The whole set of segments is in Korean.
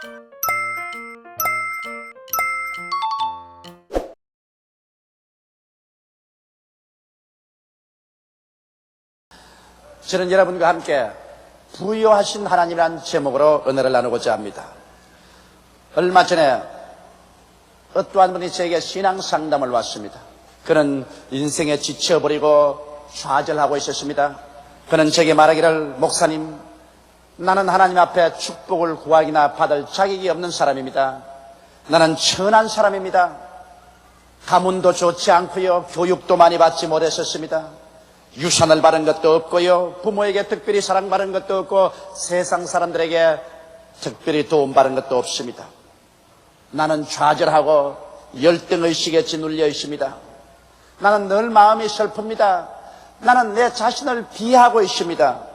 저는 여러분과 함께 부유하신 하나님이라는 제목으로 은혜를 나누고자 합니다. 얼마 전에 어떠한 분이 제게 신앙 상담을 왔습니다. 그는 인생에 지쳐버리고 좌절하고 있었습니다. 그는 제게 말하기를, 목사님, 나는 하나님 앞에 축복을 구하기나 받을 자격이 없는 사람입니다. 나는 천한 사람입니다. 가문도 좋지 않고요, 교육도 많이 받지 못했었습니다. 유산을 받은 것도 없고요, 부모에게 특별히 사랑받은 것도 없고, 세상 사람들에게 특별히 도움받은 것도 없습니다. 나는 좌절하고 열등의식에 짓눌려 있습니다. 나는 늘 마음이 슬픕니다. 나는 내 자신을 비하하고 있습니다.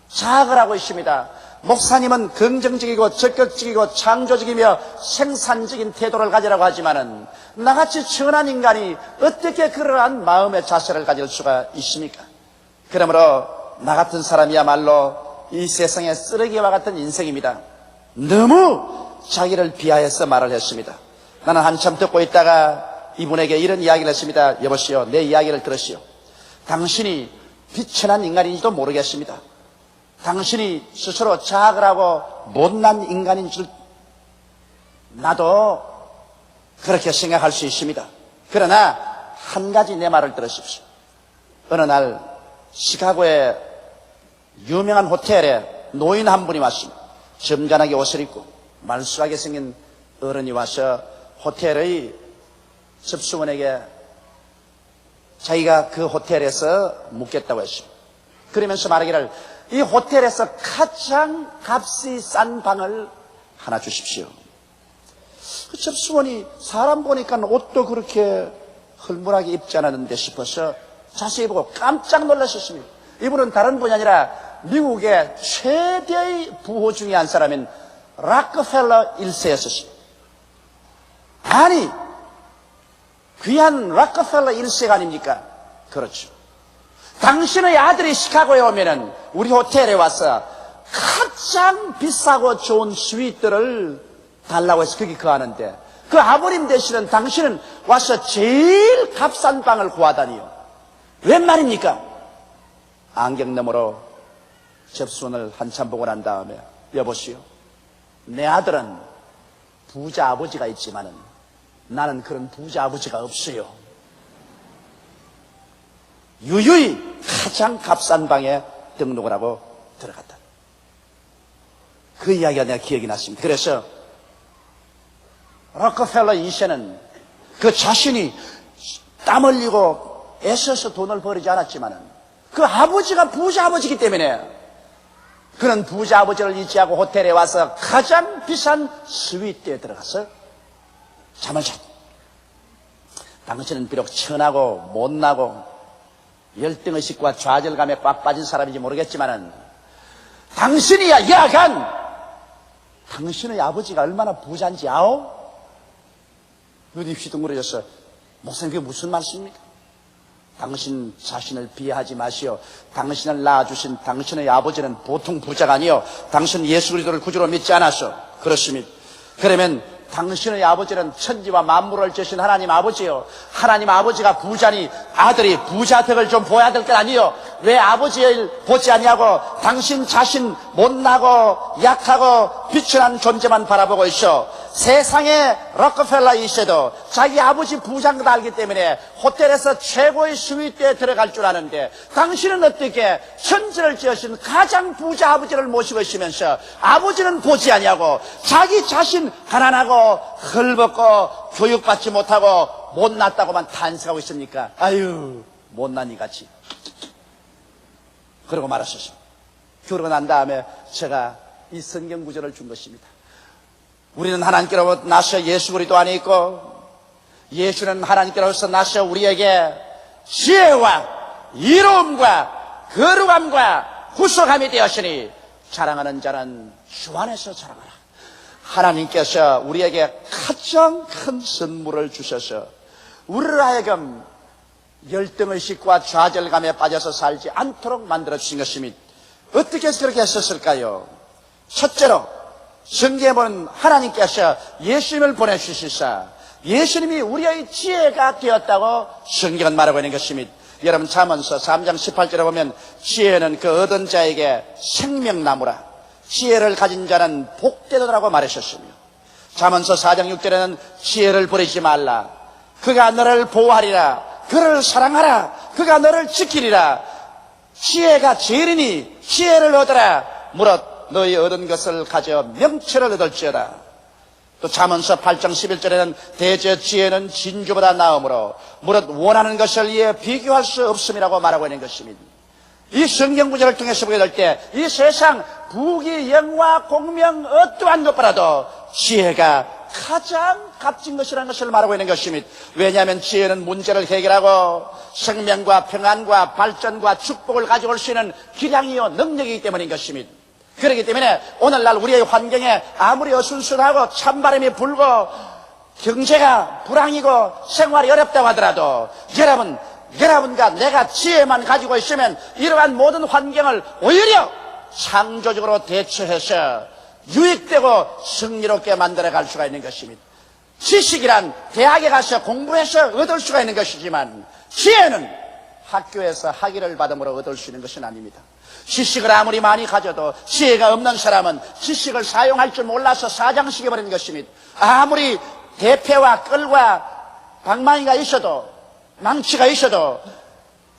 자학을 하고 있습니다. 목사님은 긍정적이고 적극적이고 창조적이며 생산적인 태도를 가지라고 하지만은 나같이 천한 인간이 어떻게 그러한 마음의 자세를 가질 수가 있습니까? 그러므로 나 같은 사람이야말로 이 세상의 쓰레기와 같은 인생입니다. 너무 자기를 비하해서 말을 했습니다. 나는 한참 듣고 있다가 이분에게 이런 이야기를 했습니다. 여보시오, 내 이야기를 들으시오. 당신이 비천한 인간인지도 모르겠습니다. 당신이 스스로 자학을 하고 못난 인간인 줄 나도 그렇게 생각할 수 있습니다. 그러나 한 가지 내 말을 들으십시오. 어느 날 시카고의 유명한 호텔에 노인 한 분이 왔습니다. 점잖하게 옷을 입고 말쑥하게 생긴 어른이 와서 호텔의 접수원에게 자기가 그 호텔에서 묵겠다고 했습니다. 그러면서 말하기를, 이 호텔에서 가장 값이 싼 방을 하나 주십시오. 그 접수원이 사람 보니까 옷도 그렇게 흘물하게 입지 않았는데 싶어서 자세히 보고 깜짝 놀라셨습니다. 이분은 다른 분이 아니라 미국의 최대의 부호 중에 한 사람인 락커펠러 1세였습니다. 아니, 귀한 락커펠러 1세가 아닙니까? 그렇죠. 당신의 아들이 시카고에 오면은 우리 호텔에 와서 가장 비싸고 좋은 스위트를 달라고 해서 거기 거하는데, 그 아버님 대신은 당신은 와서 제일 값싼 방을 구하다니요. 웬 말입니까? 안경 너머로 접수원을 한참 보고 난 다음에, 여보시오, 내 아들은 부자 아버지가 있지만은 나는 그런 부자 아버지가 없어요. 유유히 가장 값싼 방에 등록을 하고 들어갔다. 그 이야기가 내가 기억이 났습니다. 그래서 락커펠러 2세는 그 자신이 땀 흘리고 애써서 돈을 벌이지 않았지만은 그 아버지가 부자 아버지이기 때문에 그는 부자 아버지를 의지하고 호텔에 와서 가장 비싼 스위트에 들어가서 잠을 잤다. 당신은 비록 천하고 못나고 열등의식과 좌절감에 꽉 빠진 사람인지 모르겠지만은 당신이야 야간 당신의 아버지가 얼마나 부자인지 아오? 눈이 휘둥그레져서, 목사님 그게 무슨 말씀입니까? 당신 자신을 비하하지 마시오. 당신을 낳아주신 당신의 아버지는 보통 부자가 아니요, 당신 예수 그리스도를 구주로 믿지 않았소. 그렇습니다. 그러면 당신의 아버지는 천지와 만물을 지으신 하나님 아버지요, 하나님 아버지가 부자니 아들이 부자 덕을 좀 보여야 될 것 아니요? 왜 아버지를 보지 않냐고 당신 자신 못나고 약하고 비천한 존재만 바라보고 있어. 세상의 락커펠러 2세도 자기 아버지 부자인 걸 알기 때문에 호텔에서 최고의 스위트에 들어갈 줄 아는데, 당신은 어떻게 천지를 지으신 가장 부자 아버지를 모시고 있으면서 아버지는 보지 않냐고 자기 자신 가난하고 헐벗고 교육받지 못하고 못났다고만 탄식하고 있습니까? 아유, 못난 이같이. 그러고 말았었어요. 그러고 난 다음에 제가 이 성경 구절을 준 것입니다. 우리는 하나님께로부터 나셔 예수 그리스도 안에 있고, 예수는 하나님께로서 나셔 우리에게 지혜와 이로움과 거룩함과 후속함이 되었으니 자랑하는 자는 주 안에서 자랑하라. 하나님께서 우리에게 가장 큰 선물을 주셔서 우리를 하여금 열등의식과 좌절감에 빠져서 살지 않도록 만들어 주신 것입니다. 어떻게 해서 그렇게 했었을까요? 첫째로 성경에 보면 하나님께서 예수님을 보내주시사 예수님이 우리의 지혜가 되었다고 성경은 말하고 있는 것입니다. 여러분 잠언서 3장 18절에 보면 지혜는 그 얻은 자에게 생명나무라 지혜를 가진 자는 복되더라고 말하셨으며 잠언서 4장 6절에는 지혜를 버리지 말라 그가 너를 보호하리라 그를 사랑하라 그가 너를 지키리라 지혜가 제일이니 지혜를 얻어라 무릇 너희 얻은 것을 가져 명철을 얻을지어다. 또 잠언서 8장 11절에는 대저 지혜는 진주보다 나으므로 무릇 원하는 것을 이에 비교할 수 없음이라고 말하고 있는 것입니다. 이 성경 구절을 통해서 보게 될 때 이 세상 부귀 영화 공명 어떠한 것보다도 지혜가 가장 값진 것이라는 것을 말하고 있는 것입니다. 왜냐하면 지혜는 문제를 해결하고 생명과 평안과 발전과 축복을 가져올 수 있는 기량이요 능력이기 때문인 것입니다. 그렇기 때문에 오늘날 우리의 환경에 아무리 어순순하고 찬바람이 불고 경제가 불황이고 생활이 어렵다고 하더라도 여러분과 내가 지혜만 가지고 있으면 이러한 모든 환경을 오히려 창조적으로 대처해서 유익되고 승리롭게 만들어갈 수가 있는 것입니다. 지식이란 대학에 가서 공부해서 얻을 수가 있는 것이지만 지혜는 학교에서 학위를 받음으로 얻을 수 있는 것은 아닙니다. 지식을 아무리 많이 가져도 지혜가 없는 사람은 지식을 사용할 줄 몰라서 사장시켜버리는 것입니다. 아무리 대패와 끌과 방망이가 있어도 망치가 있어도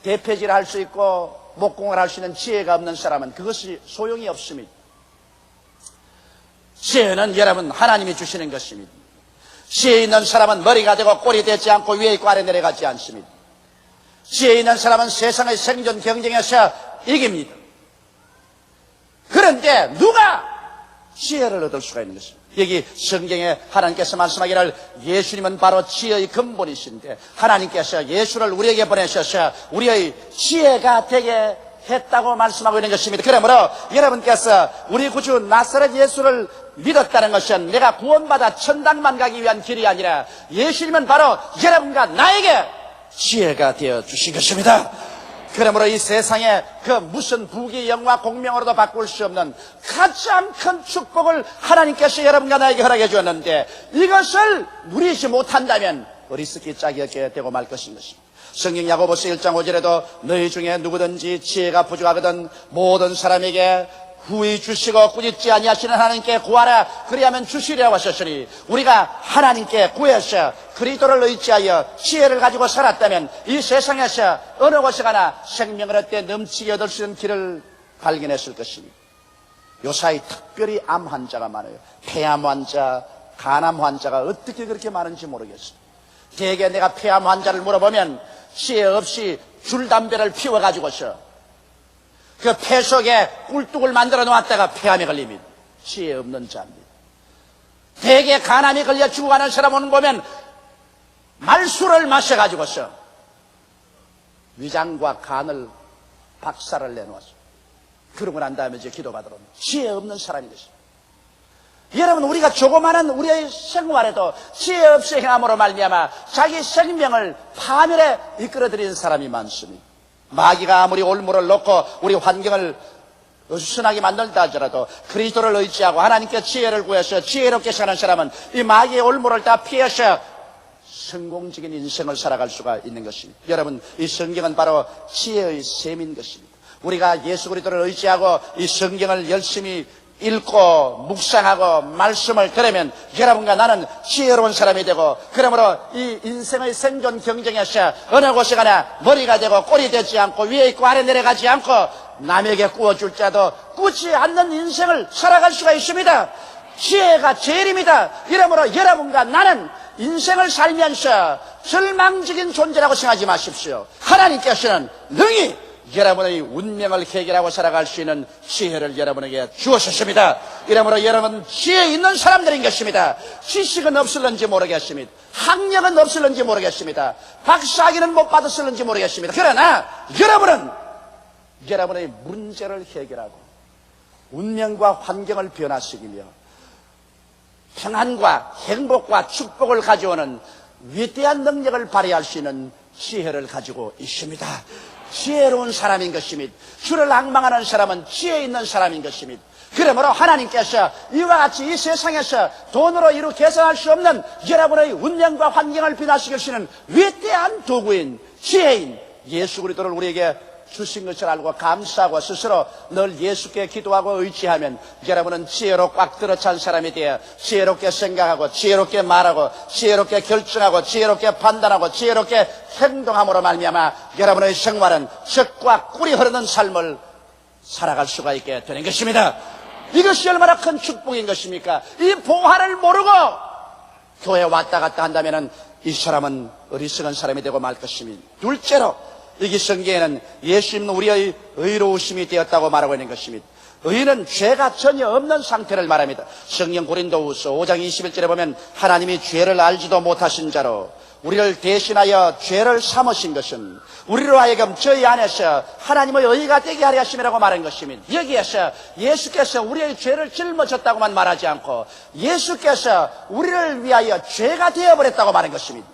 대패질을 할 수 있고 목공을 할 수 있는 지혜가 없는 사람은 그것이 소용이 없습니다. 지혜는 여러분 하나님이 주시는 것입니다. 지혜 있는 사람은 머리가 되고 꼴이 되지 않고 위에 있고 아래 내려가지 않습니다. 지혜 있는 사람은 세상의 생존 경쟁에서 이깁니다. 그런데 누가 지혜를 얻을 수가 있는 것입니다. 여기 성경에 하나님께서 말씀하기를 예수님은 바로 지혜의 근본이신데 하나님께서 예수를 우리에게 보내셔서 우리의 지혜가 되게 했다고 말씀하고 있는 것입니다. 그러므로 여러분께서 우리 구주 나사렛 예수를 믿었다는 것은 내가 구원받아 천당만 가기 위한 길이 아니라 예수님은 바로 여러분과 나에게 지혜가 되어 주신 것입니다. 그러므로 이 세상에 그 무슨 부귀 영화 공명으로도 바꿀 수 없는 가장 큰 축복을 하나님께서 여러분과 나에게 허락해 주었는데 이것을 누리지 못한다면 어리석기 짝이 없게 되고 말 것인 것입니다. 성경 야고보서 1장 5절에도 너희 중에 누구든지 지혜가 부족하거든 모든 사람에게 후히 주시고 꾸짖지 아니하시는 하나님께 구하라 그리하면 주시리라고 하셨으니 우리가 하나님께 구해서 그리스도를 의지하여 지혜를 가지고 살았다면 이 세상에서 어느 곳에 가나 생명을 얻되 넘치게 얻을 수 있는 길을 발견했을 것입니다. 요사이 특별히 암 환자가 많아요. 폐암 환자, 간암 환자가 어떻게 그렇게 많은지 모르겠어요. 대개 내가 폐암 환자를 물어보면 지혜 없이 줄담배를 피워가지고서 그 폐 속에 꿀뚝을 만들어 놓았다가 폐암에 걸립니다. 지혜 없는 자입니다. 대개 간암이 걸려 죽어가는 사람 오는 거 보면 말수를 마셔가지고서 위장과 간을 박살을 내놓았어. 그러고 난 다음에 이제 기도받으러 옵니다. 지혜 없는 사람이 됐어요. 여러분 우리가 조그마한 우리의 생활에도 지혜 없이 행함으로 말미암아 자기 생명을 파멸에 이끌어들이는 사람이 많습니다. 마귀가 아무리 올무를 놓고 우리 환경을 어수선하게 만들다 하더라도 그리스도를 의지하고 하나님께 지혜를 구해서 지혜롭게 사는 사람은 이 마귀의 올무를 다 피해서 성공적인 인생을 살아갈 수가 있는 것입니다. 여러분 이 성경은 바로 지혜의 셈인 것입니다. 우리가 예수 그리스도를 의지하고 이 성경을 열심히 읽고 묵상하고 말씀을 들으면 여러분과 나는 지혜로운 사람이 되고 그러므로 이 인생의 생존 경쟁에서 어느 곳에 가나 머리가 되고 꼴이 되지 않고 위에 있고 아래 내려가지 않고 남에게 구워줄 자도 꾸지 않는 인생을 살아갈 수가 있습니다. 지혜가 제일입니다. 이러므로 여러분과 나는 인생을 살면서 절망적인 존재라고 생각하지 마십시오. 하나님께서는 능히 여러분의 운명을 해결하고 살아갈 수 있는 지혜를 여러분에게 주었습니다. 이러므로 여러분 지혜 있는 사람들인 것입니다. 지식은 없을는지 모르겠습니다. 학력은 없을는지 모르겠습니다. 박사학위는 못 받았을는지 모르겠습니다. 그러나 여러분은 여러분의 문제를 해결하고 운명과 환경을 변화시키며 평안과 행복과 축복을 가져오는 위대한 능력을 발휘할 수 있는 지혜를 가지고 있습니다. 지혜로운 사람인 것입니다. 주를 앙망하는 사람은 지혜 있는 사람인 것입니다. 그러므로 하나님께서 이와 같이 이 세상에서 돈으로 이루 계산할 수 없는 여러분의 운명과 환경을 변화시킬 수 있는 위대한 도구인 지혜인 예수 그리스도를 우리에게 주신 것을 알고 감사하고 스스로 늘 예수께 기도하고 의지하면 여러분은 지혜로 꽉 들어찬 사람이 되어 지혜롭게 생각하고 지혜롭게 말하고 지혜롭게 결정하고 지혜롭게 판단하고 지혜롭게 행동함으로 말미암아 여러분의 생활은 젖과 꿀이 흐르는 삶을 살아갈 수가 있게 되는 것입니다. 이것이 얼마나 큰 축복인 것입니까? 이 보화를 모르고 교회에 왔다 갔다 한다면 이 사람은 어리석은 사람이 되고 말 것입니다. 둘째로 여기 성경에는 예수님은 우리의 의로우심이 되었다고 말하고 있는 것입니다. 의는 죄가 전혀 없는 상태를 말합니다. 성경 고린도후서 5장 21절에 보면 하나님이 죄를 알지도 못하신 자로 우리를 대신하여 죄를 삼으신 것은 우리로 하여금 저희 안에서 하나님의 의가 되게 하려 하심이라고 말한 것입니다. 여기에서 예수께서 우리의 죄를 짊어졌다고만 말하지 않고 예수께서 우리를 위하여 죄가 되어버렸다고 말한 것입니다.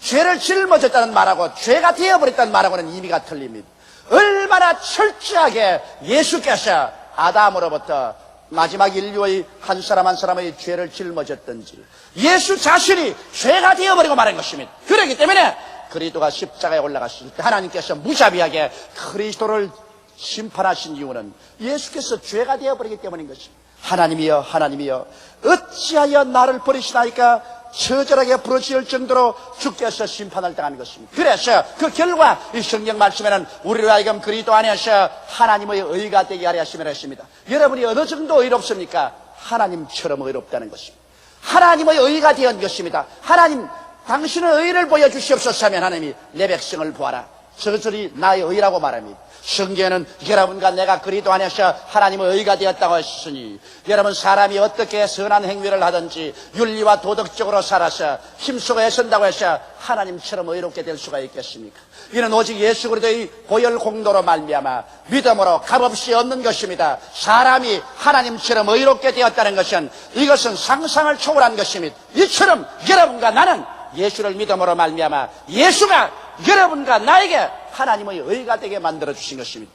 죄를 짊어졌다는 말하고 죄가 되어버렸다는 말하고는 의미가 틀립니다. 얼마나 철저하게 예수께서 아담으로부터 마지막 인류의 한 사람 한 사람의 죄를 짊어졌던지 예수 자신이 죄가 되어버리고 말한 것입니다. 그렇기 때문에 그리스도가 십자가에 올라갔을 때 하나님께서 무자비하게 그리스도를 심판하신 이유는 예수께서 죄가 되어버리기 때문인 것입니다. 하나님이여 하나님이여 어찌하여 나를 버리시나이까 처절하게 부르짖을 정도로 주께서 심판을 당한 것입니다. 그래서 그 결과 이 성경 말씀에는 우리로 하여금 그리스도 안에서 하나님의 의가 되게 하려 하심을 했습니다. 여러분이 어느 정도 의롭습니까? 하나님처럼 의롭다는 것입니다. 하나님의 의가 되었는 것입니다. 하나님 당신의 의를 보여주시옵소서 하면 하나님이 내 백성을 보아라 저들이 나의 의라고 말합니다. 성경에는 여러분과 내가 그리스도 안에서 하나님의 의가 되었다고 했으니 여러분 사람이 어떻게 선한 행위를 하든지 윤리와 도덕적으로 살아서 힘쓰고 애쓴다고 해서 하나님처럼 의롭게 될 수가 있겠습니까? 이는 오직 예수 그리스도의 보혈 공로로 말미암아 믿음으로 값없이 얻는 것입니다. 사람이 하나님처럼 의롭게 되었다는 것은 이것은 상상을 초월한 것입니다. 이처럼 여러분과 나는 예수를 믿음으로 말미암아 예수가 여러분과 나에게 하나님의 의가 되게 만들어 주신 것입니다.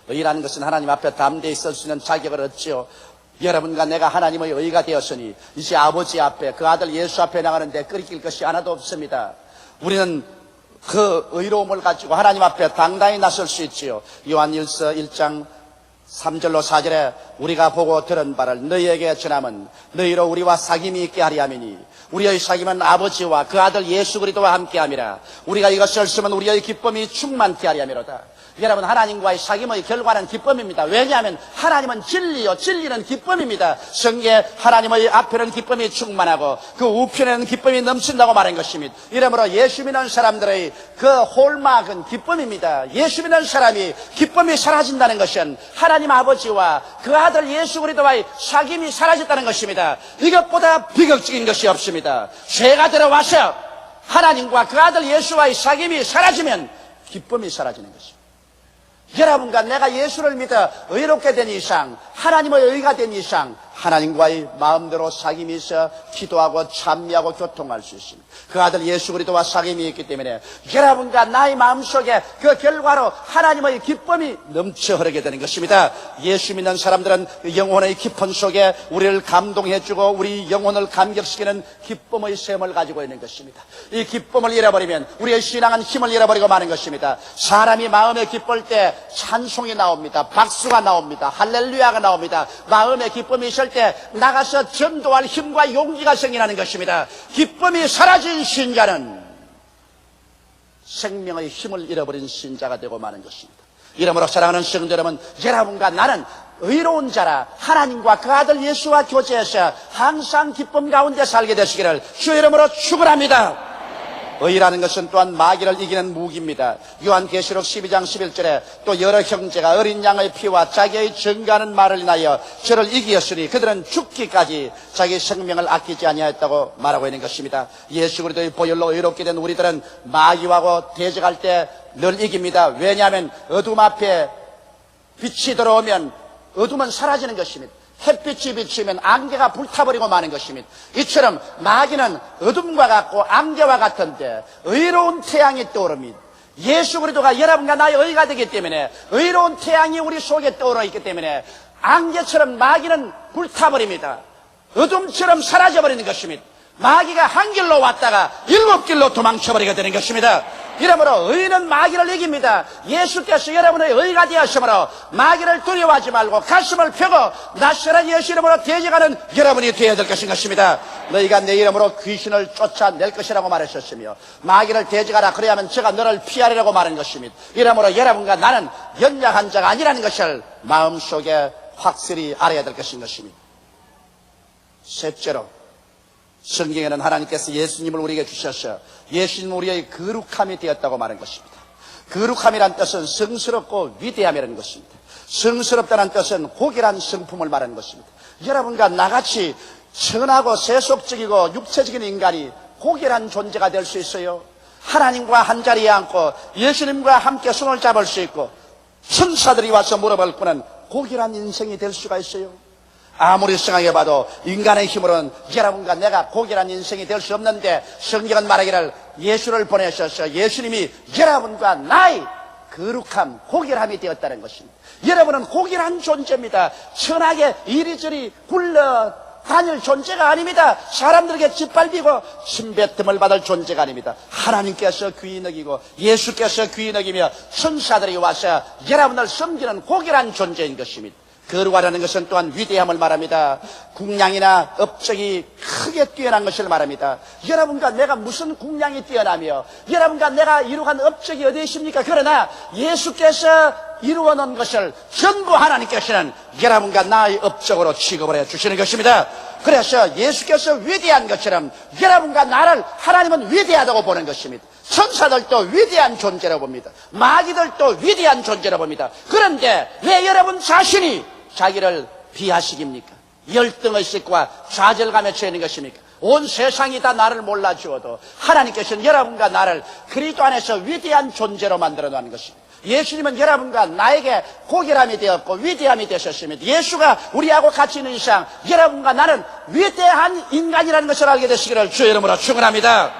의라는 것은 하나님 앞에 담대히 설 수 있는 자격을 얻지요. 여러분과 내가 하나님의 의가 되었으니 이제 아버지 앞에 그 아들 예수 앞에 나가는데 끓일 것이 하나도 없습니다. 우리는 그 의로움을 가지고 하나님 앞에 당당히 나설 수 있지요. 요한일서 1장 3절로 4절에 우리가 보고 들은 바를 너희에게 전함은 너희로 우리와 사귐이 있게 하리 함이니 우리의 사귐은 아버지와 그 아들 예수 그리스도와 함께 함이라. 우리가 이것을 쓰면 우리의 기쁨이 충만케 하리 함이로다. 여러분 하나님과의 사귐의 결과는 기쁨입니다. 왜냐하면 하나님은 진리요 진리는 기쁨입니다. 성경에 하나님의 앞에는 기쁨이 충만하고 그 우편에는 기쁨이 넘친다고 말한 것입니다. 이러므로 예수 믿는 사람들의 그 홀막은 기쁨입니다. 예수 믿는 사람이 기쁨이 사라진다는 것은 하나님 아버지와 그 아들 예수 그리스도와의 사귐이 사라졌다는 것입니다. 이것보다 비극적인 것이 없습니다. 죄가 들어와서 하나님과 그 아들 예수와의 사귐이 사라지면 기쁨이 사라지는 것입니다. 여러분과 내가 예수를 믿어 의롭게 된 이상 하나님의 의가 된 이상 하나님과의 마음대로 사귐이 있어 기도하고 찬미하고 교통할 수 있습니다. 그 아들 예수 그리스도와 사귐이 있기 때문에 여러분과 나의 마음속에 그 결과로 하나님의 기쁨이 넘쳐 흐르게 되는 것입니다. 예수 믿는 사람들은 영혼의 깊은 속에 우리를 감동해주고 우리 영혼을 감격시키는 기쁨의 샘을 가지고 있는 것입니다. 이 기쁨을 잃어버리면 우리의 신앙은 힘을 잃어버리고 마는 것입니다. 사람이 마음에 기쁠 때 찬송이 나옵니다. 박수가 나옵니다. 할렐루야가 나옵니다. 마음에 기쁨이 있을 때 나가서 전도할 힘과 용기가 생기는 것입니다. 기쁨이 사라진 신자는 생명의 힘을 잃어버린 신자가 되고 마는 것입니다. 이러므로 사랑하는 성도 여러분, 여러분과 나는 의로운 자라 하나님과 그 아들 예수와 교제해서 항상 기쁨 가운데 살게 되시기를 주의 이름으로 축원합니다. 의라는 것은 또한 마귀를 이기는 무기입니다. 요한계시록 12장 11절에 또 여러 형제가 어린 양의 피와 자기의 증거하는 말을 인하여 저를 이기었으니 그들은 죽기까지 자기 생명을 아끼지 아니하였다고 말하고 있는 것입니다. 예수 그리스도의 보혈로 의롭게 된 우리들은 마귀하고 대적할 때 늘 이깁니다. 왜냐하면 어둠 앞에 빛이 들어오면 어둠은 사라지는 것입니다. 햇빛이 비치면 안개가 불타버리고 마는 것입니다. 이처럼 마귀는 어둠과 같고 안개와 같은데 의로운 태양이 떠오릅니다. 예수 그리스도가 여러분과 나의 의가 되기 때문에, 의로운 태양이 우리 속에 떠오르 있기 때문에 안개처럼 마귀는 불타버립니다. 어둠처럼 사라져버리는 것입니다. 마귀가 한 길로 왔다가 7길로 도망쳐버리게 되는 것입니다. 이러므로 의는 마귀를 이깁니다. 예수께서 여러분의 의가 되었으므로 마귀를 두려워하지 말고 가슴을 펴고 낯설은 예수 이름으로 대적하는 여러분이 되어야 될 것입니다. 너희가 내 이름으로 귀신을 쫓아낼 것이라고 말하셨으며 마귀를 대적하라, 그래야만 저가 너를 피하리라고 말한 것입니다. 이러므로 여러분과 나는 연약한 자가 아니라는 것을 마음속에 확실히 알아야 될 것입니다. 셋째로, 성경에는 하나님께서 예수님을 우리에게 주셔서 예수님은 우리의 거룩함이 되었다고 말한 것입니다. 거룩함이란 뜻은 성스럽고 위대함이라는 것입니다. 성스럽다는 뜻은 고결한 성품을 말하는 것입니다. 여러분과 나같이 천하고 세속적이고 육체적인 인간이 고결한 존재가 될 수 있어요? 하나님과 한자리에 앉고 예수님과 함께 손을 잡을 수 있고 천사들이 와서 물어볼 거는 고결한 인생이 될 수가 있어요? 아무리 생각해봐도 인간의 힘으로는 여러분과 내가 고결한 인생이 될 수 없는데, 성경은 말하기를 예수를 보내셔서 예수님이 여러분과 나의 거룩함, 고결함이 되었다는 것입니다. 여러분은 고결한 존재입니다. 천하게 이리저리 굴러 다닐 존재가 아닙니다. 사람들에게 짓밟히고 침뱉음을 받을 존재가 아닙니다. 하나님께서 귀히 여기고 예수께서 귀히 여기며 천사들이 와서 여러분을 섬기는 고결한 존재인 것입니다. 거룩하다는 것은 또한 위대함을 말합니다. 국량이나 업적이 크게 뛰어난 것을 말합니다. 여러분과 내가 무슨 국량이 뛰어나며 여러분과 내가 이루어간 업적이 어디 있습니까? 그러나 예수께서 이루어 놓은 것을 전부 하나님께서는 여러분과 나의 업적으로 취급을 해 주시는 것입니다. 그래서 예수께서 위대한 것처럼 여러분과 나를 하나님은 위대하다고 보는 것입니다. 천사들도 위대한 존재라고 봅니다. 마귀들도 위대한 존재라고 봅니다. 그런데 왜 여러분 자신이 자기를 비하시깁니까? 열등의식과 좌절감에 처해 있는 것입니까? 온 세상이 다 나를 몰라주어도 하나님께서는 여러분과 나를 그리스도 안에서 위대한 존재로 만들어 놓은 것입니다. 예수님은 여러분과 나에게 고결함이 되었고 위대함이 되셨습니다. 예수가 우리하고 같이 있는 이상 여러분과 나는 위대한 인간이라는 것을 알게 되시기를 주의 이름으로 축원합니다.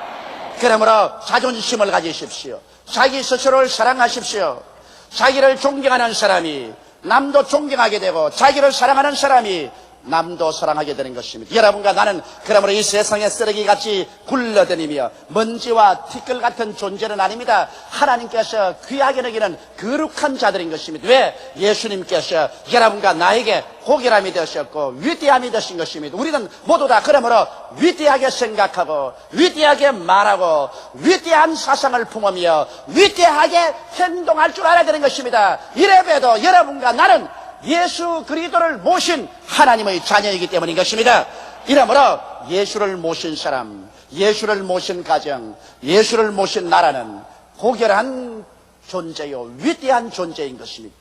그러므로 자존심을 가지십시오. 자기 스스로를 사랑하십시오. 자기를 존경하는 사람이 남도 존경하게 되고 자기를 사랑하는 사람이 남도 사랑하게 되는 것입니다. 여러분과 나는 그러므로 이 세상의 쓰레기같이 굴러다니며 먼지와 티끌 같은 존재는 아닙니다. 하나님께서 귀하게 여기는 거룩한 자들인 것입니다. 왜? 예수님께서 여러분과 나에게 고결함이 되셨고 위대함이 되신 것입니다. 우리는 모두 다 그러므로 위대하게 생각하고 위대하게 말하고 위대한 사상을 품으며 위대하게 행동할 줄 알아야 되는 것입니다. 이래봬도 여러분과 나는 예수 그리스도를 모신 하나님의 자녀이기 때문인 것입니다. 이러므로 예수를 모신 사람, 예수를 모신 가정, 예수를 모신 나라는 고결한 존재요 위대한 존재인 것입니다.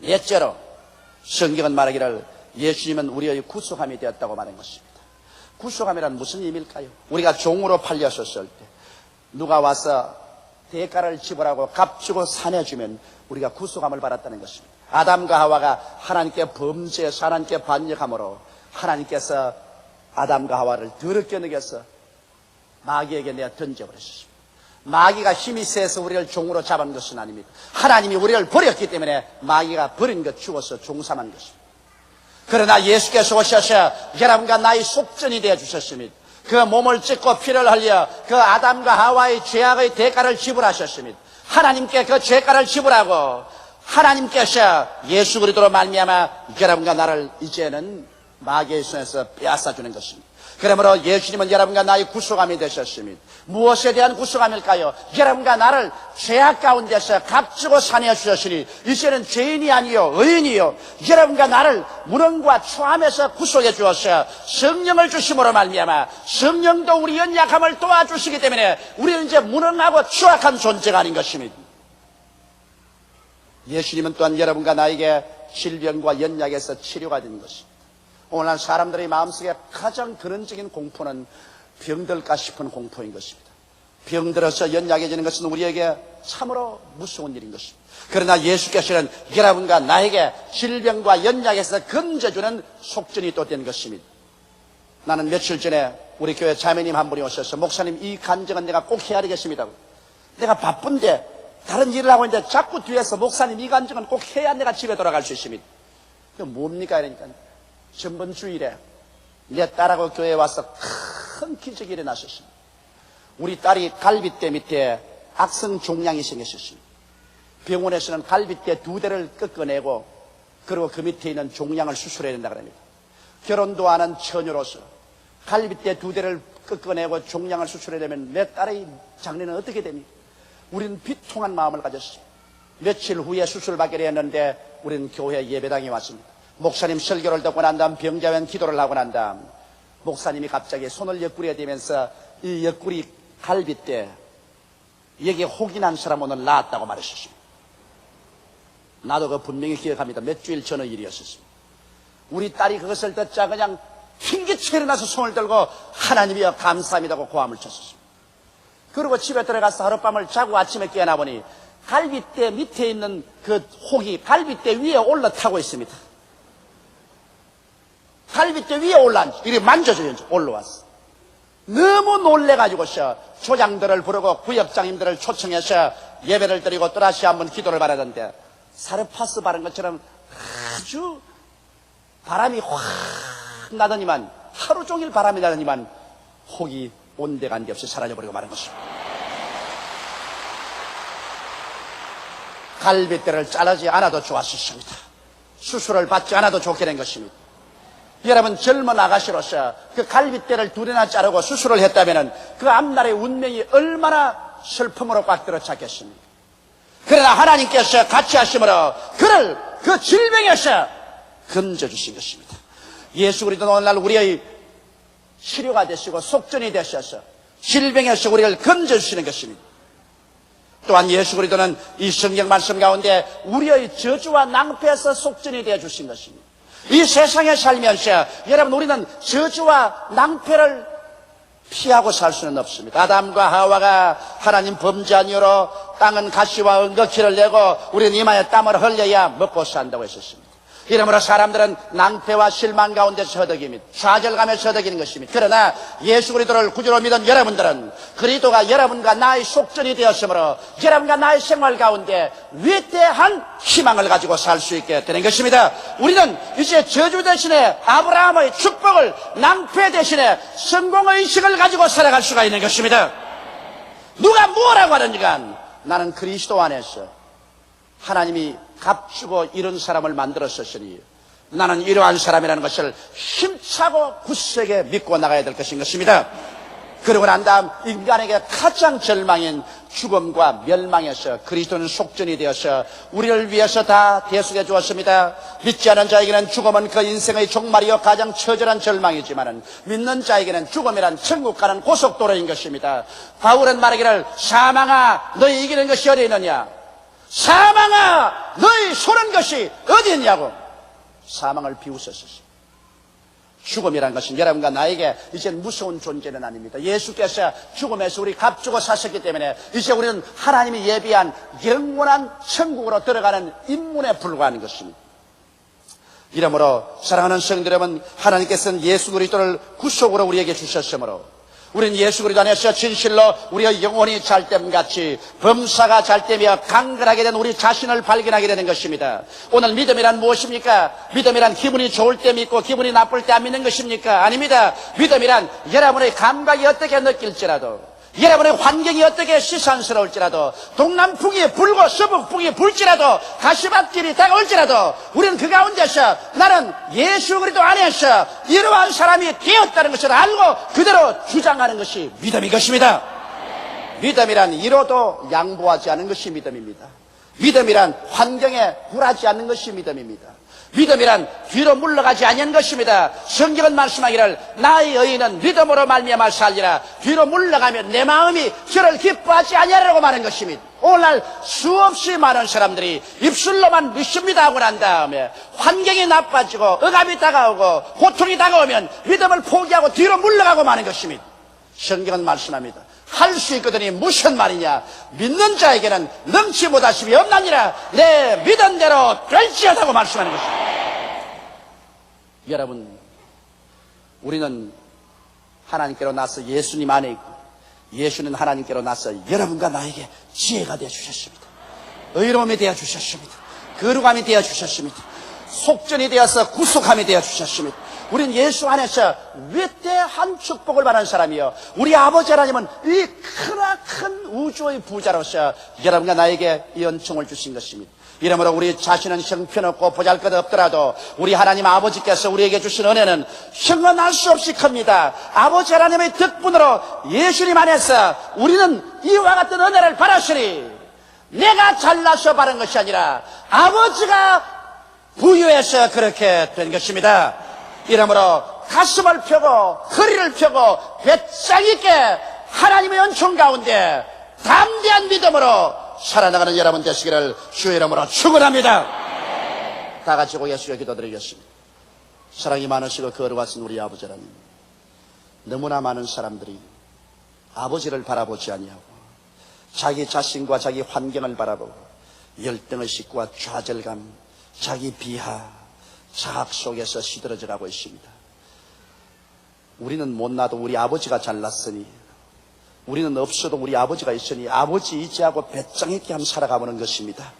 넷째로 성경은 말하기를 예수님은 우리의 구속함이 되었다고 말한 것입니다. 구속함이란 무슨 의미일까요? 우리가 종으로 팔렸었을 때 누가 와서 대가를 지불하고 값주고 사내주면 우리가 구속함을 받았다는 것입니다. 아담과 하와가 하나님께 범죄해서 하나님께 반역함으로 하나님께서 아담과 하와를 더럽게 여겨서 마귀에게 내어 던져버렸습니다. 마귀가 힘이 세서 우리를 종으로 잡은 것은 아닙니다. 하나님이 우리를 버렸기 때문에 마귀가 버린 것 죽어서 종삼한 것입니다. 그러나 예수께서 오셔서 여러분과 나의 속전이 되어 주셨습니다. 그 몸을 찢고 피를 흘려 그 아담과 하와의 죄악의 대가를 지불하셨습니다. 하나님께 그 죄가를 지불하고 하나님께서 예수 그리스도로 말미암아 여러분과 나를 이제는 마귀의 손에서 빼앗아주는 것입니다. 그러므로 예수님은 여러분과 나의 구속함이 되셨습니다. 무엇에 대한 구속함일까요? 여러분과 나를 죄악 가운데서 값주고 사내어 주셨으니 이제는 죄인이 아니요 의인이요 여러분과 나를 무능과 초함에서 구속해 주어서 성령을 주심으로 말미암아 성령도 우리 연약함을 도와주시기 때문에 우리는 이제 무능하고 추악한 존재가 아닌 것입니다. 예수님은 또한 여러분과 나에게 질병과 연약에서 치료가 된 것입니다. 오늘날 사람들의 마음속에 가장 근원적인 공포는 병들까 싶은 공포인 것입니다. 병들어서 연약해지는 것은 우리에게 참으로 무서운 일인 것입니다. 그러나 예수께서는 여러분과 나에게 질병과 연약에서 건져주는 속전이 또 된 것입니다. 나는 며칠 전에 우리 교회 자매님 한 분이 오셔서 목사님 이 간증은 내가 꼭 해야 되겠습니다. 내가 바쁜데 다른 일을 하고 있는데 자꾸 뒤에서 목사님 이 간증은 꼭 해야 내가 집에 돌아갈 수 있습니다. 그 뭡니까? 이러니까 전번 주일에 내 딸하고 교회에 와서 큰 기적이 일어났었습니다. 우리 딸이 갈비뼈 밑에 악성 종양이 생겼었습니다. 병원에서는 갈비뼈 2대를 꺾어내고 그리고 그 밑에 있는 종양을 수술해야 된다고 합니다. 결혼도 안 한 처녀로서 갈비뼈 2대를 꺾어내고 종양을 수술하려면 내 딸의 장래는 어떻게 됩니까? 우리는 비통한 마음을 가졌습니다. 며칠 후에 수술받기로 했는데 우리는 교회 예배당에 왔습니다. 목사님 설교를 듣고 난 다음 병자면 기도를 하고 난 다음 목사님이 갑자기 손을 옆구리에 대면서 이 옆구리 갈비뼈 여기에 혹이 난 사람 오늘 나았다고 말하셨습니다. 나도 그 분명히 기억합니다. 몇 주일 전의 일이었습니다. 우리 딸이 그것을 듣자 그냥 핑계쳐 일어나서 손을 들고 하나님이여 감사합니다고 고함을 쳤습니다. 그리고 집에 들어가서 하룻밤을 자고 아침에 깨어나 보니 갈비뼈 밑에 있는 그 혹이 갈비뼈 위에 올라타고 있습니다. 갈비뼈 위에 올라앉아 이렇게 만져줘요. 올라왔어. 너무 놀래가지고서 조장들을 부르고 구역장님들을 초청해서 예배를 드리고 또다시 한번 기도를 바라던데 사르파스 바른 것처럼 아주 바람이 확 나더니만 하루 종일 바람이 나더니만 혹이 온데간데 없이 사라져버리고 마는 것입니다. 갈비뼈를 자르지 않아도 좋았습니다. 수술을 받지 않아도 좋게 된 것입니다. 여러분 젊은 아가씨로서 그 갈비뼈를 2대나 자르고 수술을 했다면 그 앞날의 운명이 얼마나 슬픔으로 꽉 들어찼겠습니까? 그러나 하나님께서 같이 하심으로 그를 그 질병에서 건져주신 것입니다. 예수 그리스도는 오늘날 우리의 치료가 되시고 속전이 되셔서 질병에서 우리를 건져주시는 것입니다. 또한 예수 그리스도는 이 성경 말씀 가운데 우리의 저주와 낭패에서 속전이 되어 주신 것입니다. 이 세상에 살면서 여러분 우리는 저주와 낭패를 피하고 살 수는 없습니다. 아담과 하와가 하나님 범죄한 이유로 땅은 가시와 은거키를 내고 우리는 이마에 땀을 흘려야 먹고 산다고 했었습니다. 이러므로 사람들은 낭패와 실망 가운데서 허덕입니다. 좌절감에서 허덕이는 것입니다. 그러나 예수 그리스도를 구주로 믿은 여러분들은 그리스도가 여러분과 나의 속전이 되었으므로 여러분과 나의 생활 가운데 위대한 희망을 가지고 살 수 있게 되는 것입니다. 우리는 이제 저주 대신에 아브라함의 축복을 낭패 대신에 성공의 의식을 가지고 살아갈 수가 있는 것입니다. 누가 뭐라고 하는지가 나는 그리스도 안에서 하나님이 값주고 이런 사람을 만들었으니 나는 이러한 사람이라는 것을 힘차고 굳세게 믿고 나가야 될 것인 것입니다. 그러고 난 다음 인간에게 가장 절망인 죽음과 멸망에서 그리스도는 속전이 되어서 우리를 위해서 다 대속해 주었습니다. 믿지 않은 자에게는 죽음은 그 인생의 종말이요 가장 처절한 절망이지만 믿는 자에게는 죽음이란 천국 가는 고속도로인 것입니다. 바울은 말하기를 사망아 너희 이기는 것이 어디 있느냐, 사망아 너희 소는 것이 어디 있냐고 사망을 비웃었습니다. 죽음이란 것은 여러분과 나에게 이제 무서운 존재는 아닙니다. 예수께서 죽음에서 우리 값주고 사셨기 때문에 이제 우리는 하나님이 예비한 영원한 천국으로 들어가는 인문에 불과한 것입니다. 이러므로 사랑하는 성도 여러분, 하나님께서는 예수 그리스도를 구속으로 우리에게 주셨으므로 우리는 예수 그리스도 안에서 진실로 우리의 영혼이 잘됨같이 범사가 잘되며 강건하게 된 우리 자신을 발견하게 되는 것입니다. 오늘 믿음이란 무엇입니까? 믿음이란 기분이 좋을 때 믿고 기분이 나쁠 때 안 믿는 것입니까? 아닙니다. 믿음이란 여러분의 감각이 어떻게 느낄지라도, 여러분의 환경이 어떻게 시선스러울지라도, 동남풍이 불고 서북풍이 불지라도, 가시밭길이 다가올지라도 우리는 그 가운데서 나는 예수 그리스도 안에서 이러한 사람이 되었다는 것을 알고 그대로 주장하는 것이 믿음인 것입니다. 믿음이란 이로도 양보하지 않는 것이 믿음입니다. 믿음이란 환경에 굴하지 않는 것이 믿음입니다. 믿음이란 뒤로 물러가지 않는 것입니다. 성경은 말씀하기를 나의 의인은 믿음으로 말미암아 살리라. 뒤로 물러가면 내 마음이 저를 기뻐하지 아니하리라고 말하는 것입니다. 오늘날 수없이 많은 사람들이 입술로만 믿습니다 하고 난 다음에 환경이 나빠지고 억압이 다가오고 고통이 다가오면 믿음을 포기하고 뒤로 물러가고 마는 것입니다. 성경은 말씀합니다. 할 수 있거든이 무슨 말이냐, 믿는 자에게는 넘치 못하심이 없나니라. 내 믿은 대로 될지어다고 말씀하는 것입니다. 여러분, 우리는 하나님께로 나서 예수님 안에 있고 예수는 하나님께로 나서 여러분과 나에게 지혜가 되어주셨습니다. 의로움이 되어주셨습니다. 거룩함이 되어주셨습니다. 속전이 되어서 구속함이 되어주셨습니다. 우리는 예수 안에서 위대한 축복을 받은 사람이요, 우리 아버지 하나님은 이 크나큰 우주의 부자로서 여러분과 나에게 이 은총을 주신 것입니다. 이러므로 우리 자신은 형편없고 보잘것없더라도 우리 하나님 아버지께서 우리에게 주신 은혜는 형언할 수 없이 큽니다. 아버지 하나님의 덕분으로 예수님 안에서 우리는 이와 같은 은혜를 받았으니 내가 잘나서 받은 것이 아니라 아버지가 부유해서 그렇게 된 것입니다. 이러므로 가슴을 펴고 허리를 펴고 배짱 있게 하나님의 은총 가운데 담대한 믿음으로 살아나가는 여러분 되시기를 주의 이름으로 축원합니다. 다 같이 고 예수께 기도드리겠습니다. 사랑이 많으시고 거룩하신 우리 아버지 하나님, 너무나 많은 사람들이 아버지를 바라보지 아니하고 자기 자신과 자기 환경을 바라보고 열등의식과 좌절감, 자기 비하, 자학 속에서 시들어져 가고 있습니다. 우리는 못나도 우리 아버지가 잘났으니, 우리는 없어도 우리 아버지가 있으니 아버지 의지하고 배짱 있게 한번 살아가보는 것입니다.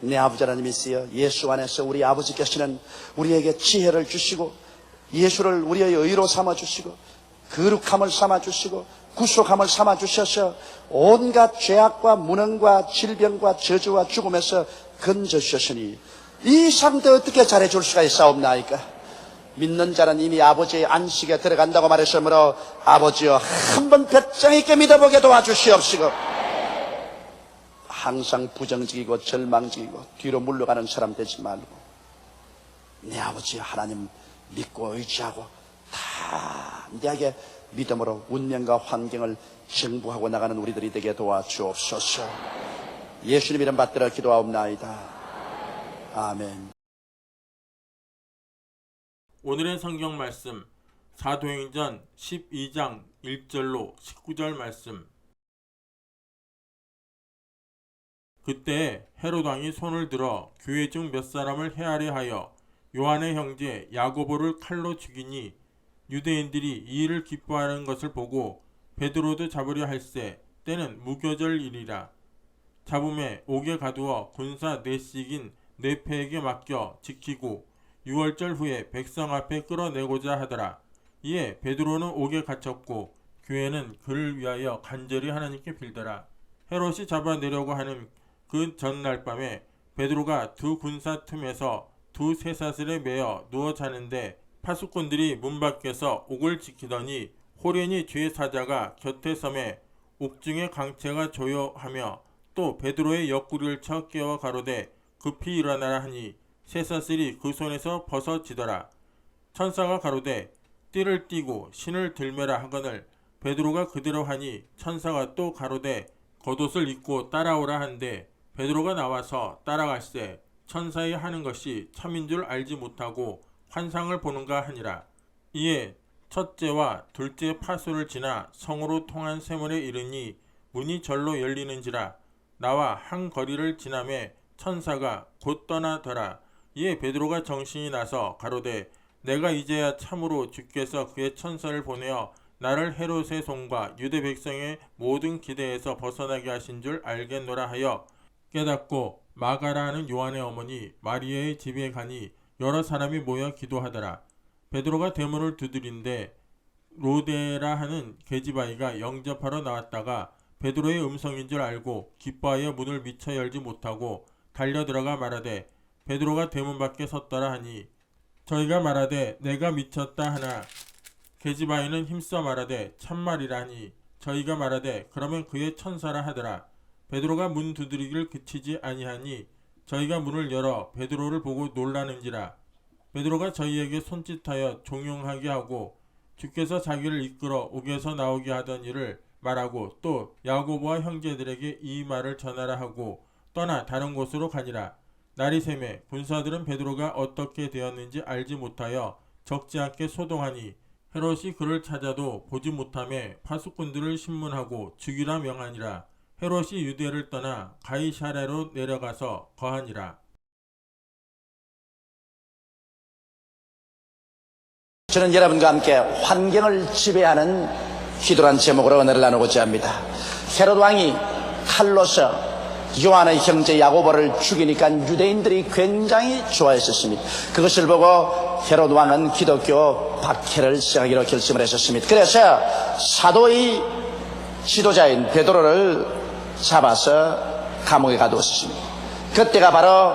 내 아버지 하나님이시여, 예수 안에서 우리 아버지께서는 우리에게 지혜를 주시고 예수를 우리의 의로 삼아주시고 거룩함을 삼아주시고 구속함을 삼아주셔서 온갖 죄악과 무능과 질병과 저주와 죽음에서 건져주셨으니 이 상대 어떻게 잘해줄 수가 있사옵나이까? 믿는 자는 이미 아버지의 안식에 들어간다고 말했으므로 아버지여, 한번 배짱 있게 믿어보게 도와주시옵시고, 항상 부정적이고 절망적이고 뒤로 물러가는 사람 되지 말고 내 아버지 하나님 믿고 의지하고 담대하게 믿음으로 운명과 환경을 정복하고 나가는 우리들이 되게 도와주옵소서. 예수님 이름 받들어 기도하옵나이다. 아멘. 오늘의 성경 말씀, 사도행전 12장 1절로 19절 말씀. 그때 헤롯 왕이 손을 들어 교회 중 몇 사람을 헤아려 하여 요한의 형제 야고보를 칼로 죽이니, 유대인들이 이 일을 기뻐하는 것을 보고 베드로도 잡으려 할세 때는 무교절일이라. 잡음에 옥에 가두어 군사 넷씩인 뇌패에게 맡겨 지키고 6월절 후에 백성 앞에 끌어내고자 하더라. 이에 베드로는 옥에 갇혔고 교회는 그를 위하여 간절히 하나님께 빌더라. 헤롯이 잡아내려고 하는 그 전날 밤에 베드로가 두 군사 틈에서 두 쇠사슬에 매어 누워 자는데 파수꾼들이 문 밖에서 옥을 지키더니 호련히 죄 사자가 곁에 섬에 옥중의 강체가 조여하며 또 베드로의 옆구리를 쳐 깨워 가로되 급히 일어나라 하니 쇠사슬이 그 손에서 벗어지더라. 천사가 가로되 띠를 띠고 신을 들매라 하거늘 베드로가 그대로 하니 천사가 또 가로되 겉옷을 입고 따라오라 한데 베드로가 나와서 따라갈새 천사의 하는 것이 참인 줄 알지 못하고 환상을 보는가 하니라. 이에 첫째와 둘째 파수를 지나 성으로 통한 세문에 이르니 문이 절로 열리는지라. 나와 한 거리를 지나매 천사가 곧 떠나더라. 이에 베드로가 정신이 나서 가로되 내가 이제야 참으로 주께서 그의 천사를 보내어 나를 헤롯의 손과 유대 백성의 모든 기대에서 벗어나게 하신 줄 알겠노라 하여 깨닫고 마가라 하는 요한의 어머니 마리아의 집에 가니 여러 사람이 모여 기도하더라. 베드로가 대문을 두드린데 로데라 하는 계집아이가 영접하러 나왔다가 베드로의 음성인 줄 알고 기뻐하여 문을 미처 열지 못하고 달려들어가 말하되 베드로가 대문 밖에 섰더라 하니 저희가 말하되 내가 미쳤다 하나 계집아이는 힘써 말하되 참말이라 하니 저희가 말하되 그러면 그의 천사라 하더라. 베드로가 문 두드리기를 그치지 아니하니 저희가 문을 열어 베드로를 보고 놀라는지라. 베드로가 저희에게 손짓하여 종용하게 하고 주께서 자기를 이끌어 옥에서 나오게 하던 일을 말하고 또 야고보와 형제들에게 이 말을 전하라 하고 떠나 다른 곳으로 가니라. 날이 새매 군사들은 베드로가 어떻게 되었는지 알지 못하여 적지 않게 소동하니 헤롯이 그를 찾아도 보지 못하매 파수꾼들을 신문하고 죽이라 명하니라. 헤롯이 유대를 떠나 가이사랴로 내려가서 거하니라. 저는 여러분과 함께 환경을 지배하는 기도란 제목으로 은혜를 나누고자 합니다. 헤롯 왕이 칼로서 요한의 형제 야고보를 죽이니까 유대인들이 굉장히 좋아했었습니다. 그것을 보고 헤롯 왕은 기독교 박해를 시작하기로 결심을 했었습니다. 그래서 사도의 지도자인 베드로를 잡아서 감옥에 가두었습니다. 그때가 바로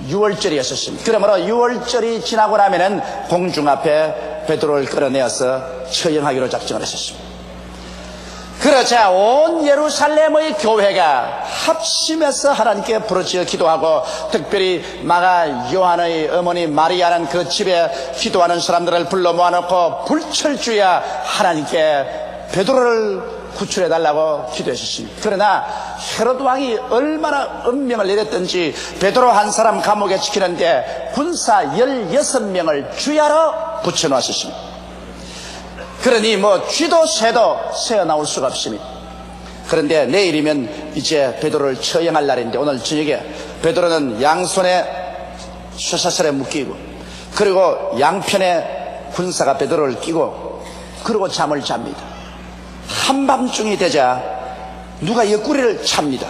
6월절이었습니다. 그러므로 6월절이 지나고 나면은 공중 앞에 베드로를 끌어내어서 처형하기로 작정을 했었습니다. 그러자 온 예루살렘의 교회가 합심해서 하나님께 부르짖어 기도하고, 특별히 마가 요한의 어머니 마리아는 그 집에 기도하는 사람들을 불러 모아놓고 불철주야 하나님께 베드로를 구출해달라고 기도했었습니다. 그러나 헤롯 왕이 얼마나 은명을 내렸던지 베드로 한 사람 감옥에 지키는데 군사 16명을 주야로 붙여놓았습니다. 그러니 쥐도 새도 새어 나올 수가 없습니다. 그런데 내일이면 이제 베드로를 처형할 날인데, 오늘 저녁에 베드로는 양손에 쇠사슬에 묶이고, 그리고 양편에 군사가 베드로를 끼고, 그리고 잠을 잡니다. 한밤중이 되자 누가 옆구리를 찹니다.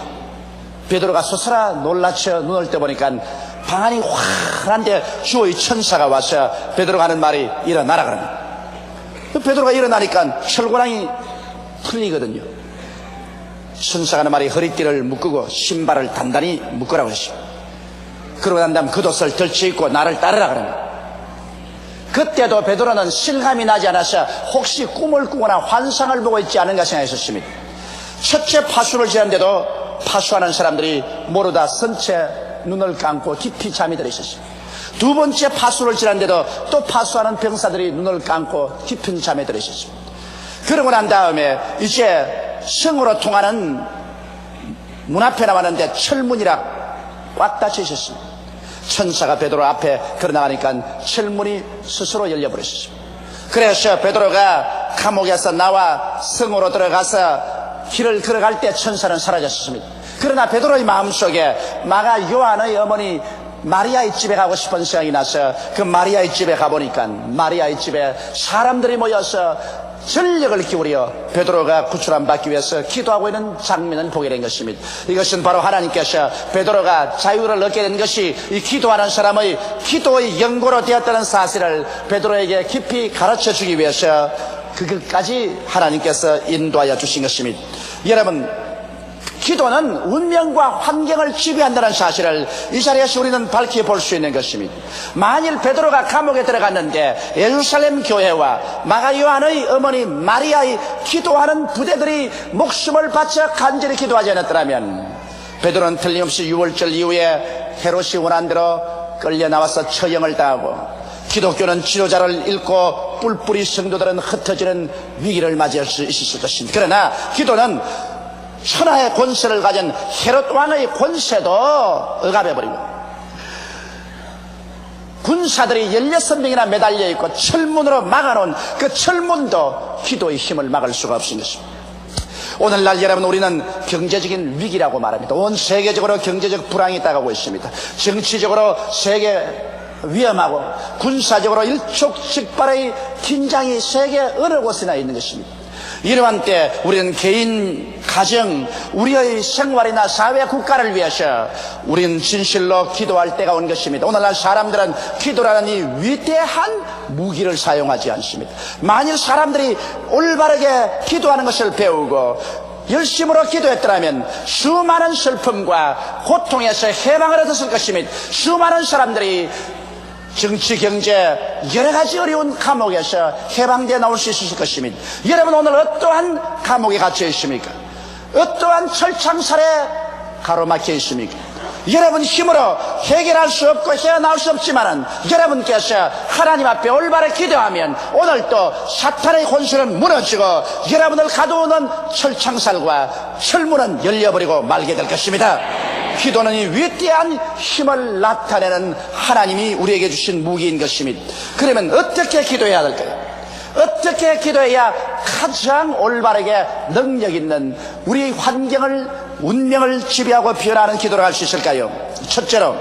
베드로가 솟아라 놀라쳐 눈을 떠보니까 방안이 환한데 주의 천사가 와서 베드로가 하는 말이 일어나라 그럽니다. 베드로가 일어나니까 철고랑이 풀리거든요. 천사가 하는 말이 허리띠를 묶고 신발을 단단히 묶으라고 했습니다. 그러고 난 다음 겉옷을 덜치입고 나를 따르라 그럽니다. 그때도 베드로는 실감이 나지 않아서 혹시 꿈을 꾸거나 환상을 보고 있지 않은가 생각했었습니다. 첫째 파수를 지났는데도 파수하는 사람들이 모르다 선체 눈을 감고 깊이 잠이 들어 있었습니다. 두 번째 파수를 지났는데도 또 파수하는 병사들이 눈을 감고 깊은 잠에 들어 있었습니다. 그러고 난 다음에 이제 성으로 통하는 문 앞에 나왔는데 철문이라 꽉 닫혀 있었습니다. 천사가 베드로 앞에 걸어나가니까 철문이 스스로 열려버렸습니다. 그래서 베드로가 감옥에서 나와 성으로 들어가서 길을 걸어갈 때 천사는 사라졌습니다. 그러나 베드로의 마음속에 마가 요한의 어머니 마리아의 집에 가고 싶은 생각이 나서 그 마리아의 집에 가보니까 마리아의 집에 사람들이 모여서 전력을 기울여 베드로가 구출함 받기 위해서 기도하고 있는 장면을 보게 된 것입니다. 이것은 바로 하나님께서 베드로가 자유를 얻게 된 것이 이 기도하는 사람의 기도의 연고로 되었다는 사실을 베드로에게 깊이 가르쳐 주기 위해서 그것까지 하나님께서 인도하여 주신 것입니다. 여러분, 기도는 운명과 환경을 지배한다는 사실을 이 자리에서 우리는 밝혀볼 수 있는 것입니다. 만일 베드로가 감옥에 들어갔는데 예루살렘 교회와 마가 요한의 어머니 마리아의 기도하는 부대들이 목숨을 바쳐 간절히 기도하지 않았더라면 베드로는 틀림없이 6월절 이후에 헤롯이 원한 대로 끌려 나와서 처형을 당하고, 기독교는 지도자를 잃고 뿔뿔이 성도들은 흩어지는 위기를 맞이할 수 있을 것입니다. 그러나 기도는 천하의 권세를 가진 헤롯 왕의 권세도 억압해버리고, 군사들이 16명이나 매달려 있고 철문으로 막아놓은 그 철문도 기도의 힘을 막을 수가 없는 것입니다. 오늘날 여러분, 우리는 경제적인 위기라고 말합니다. 온 세계적으로 경제적 불황이 따가고 있습니다. 정치적으로 세계 위험하고 군사적으로 일촉즉발의 긴장이 세계 어느 곳이나 있는 것입니다. 이러한 때 우리는 개인, 가정, 우리의 생활이나 사회, 국가를 위해서 우리는 진실로 기도할 때가 온 것입니다. 오늘날 사람들은 기도라는 이 위대한 무기를 사용하지 않습니다. 만일 사람들이 올바르게 기도하는 것을 배우고 열심으로 기도했더라면 수많은 슬픔과 고통에서 해방을 얻었을 것입니다. 수많은 사람들이 정치, 경제, 여러 가지 어려운 감옥에서 해방되어 나올 수 있을 것입니다. 여러분, 오늘 어떠한 감옥에 갇혀 있습니까? 어떠한 철창살에 가로막혀 있습니까? 여러분 힘으로 해결할 수 없고 헤어나올 수 없지만은 여러분께서 하나님 앞에 올바르게 기도하면 오늘 또 사탄의 권세는 무너지고 여러분을 가두는 철창살과 철문은 열려버리고 말게 될 것입니다. 기도는 이 위대한 힘을 나타내는 하나님이 우리에게 주신 무기인 것입니다. 그러면 어떻게 기도해야 될까요? 어떻게 기도해야 가장 올바르게 능력 있는 우리 환경을, 운명을 지배하고 변화하는 기도를 할 수 있을까요? 첫째로,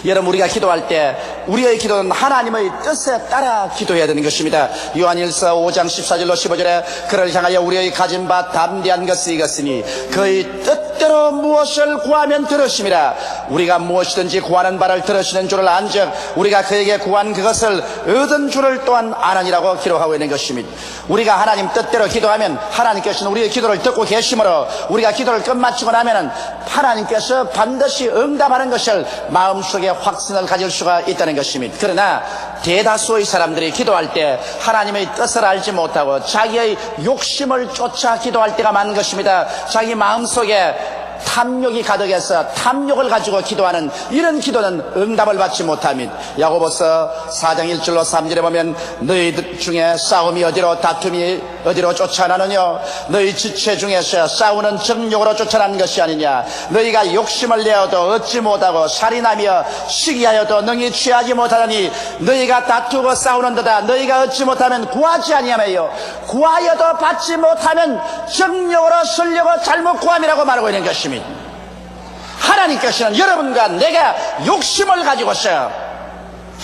여러분, 우리가 기도할 때 우리의 기도는 하나님의 뜻에 따라 기도해야 되는 것입니다. 요한일서 5장 14절로 15절에 그를 향하여 우리의 가진 바 담대한 것이 이것이니 그의 뜻대로 무엇을 구하면 들으심이라. 우리가 무엇이든지 구하는 바를 들으시는 줄을 안즉 우리가 그에게 구한 그것을 얻은 줄을 또한 아느니라고 기록하고 있는 것입니다. 우리가 하나님 뜻대로 기도하면 하나님께서는 우리의 기도를 듣고 계시므로 우리가 기도를 끝마치고 나면은 하나님께서 반드시 응답하는 것을 마음속에 확신을 가질 수가 있다는 것입니다. 그러나 대다수의 사람들이 기도할 때 하나님의 뜻을 알지 못하고 자기의 욕심을 쫓아 기도할 때가 많은 것입니다. 자기 마음속에 탐욕이 가득해서 탐욕을 가지고 기도하는 이런 기도는 응답을 받지 못합니다. 야고보서 4장 1절로 3절에 보면 너희 중에 싸움이 어디로 다툼이 어디로 쫓아나느냐 너희 지체 중에서 싸우는 정욕으로 쫓아나는 것이 아니냐 너희가 욕심을 내어도 얻지 못하고 살인하며 시기하여도 능히 취하지 못하더니 너희가 다투고 싸우는도다 너희가 얻지 못하면 구하지 아니하며요 구하여도 받지 못하면 정욕으로 쓰려고 잘못 구함이라고 말하고 있는 것입니다. 하나님께서는 여러분과 내가 욕심을 가지고서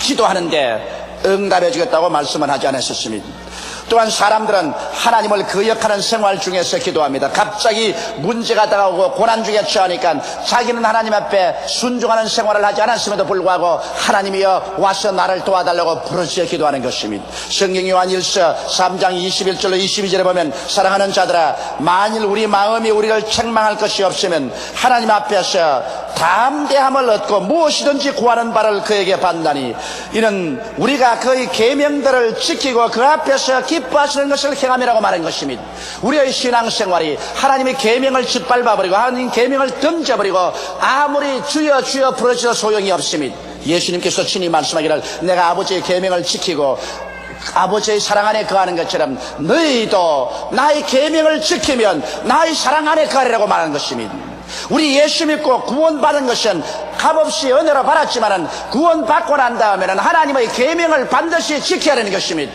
기도하는데 응답해 주겠다고 말씀을 하지 않으셨습니다. 또한 사람들은 하나님을 거역하는 생활 중에서 기도합니다. 갑자기 문제가 다가오고 고난 중에 처하니까 자기는 하나님 앞에 순종하는 생활을 하지 않았음에도 불구하고 하나님이여 와서 나를 도와달라고 부르짖어 기도하는 것입니다. 성경 요한일서 3장 21절로 22절에 보면 사랑하는 자들아 만일 우리 마음이 우리를 책망할 것이 없으면 하나님 앞에서 담대함을 얻고 무엇이든지 구하는 바를 그에게 받나니 이는 우리가 그의 계명들을 지키고 그 앞에서 기뻐하시는 것을 행함이라고 말한 것입니다. 우리의 신앙생활이 하나님의 계명을 짓밟아버리고 하나님 계명을 던져버리고 아무리 주여 주여 부르짖어 소용이 없습니다. 예수님께서 친히 말씀하기를 내가 아버지의 계명을 지키고 아버지의 사랑 안에 거하는 것처럼 너희도 나의 계명을 지키면 나의 사랑 안에 거하리라고 말하는 것입니다. 우리 예수 믿고 구원받은 것은 값없이 은혜로 받았지만은 구원받고 난 다음에는 하나님의 계명을 반드시 지켜야 하는 것입니다.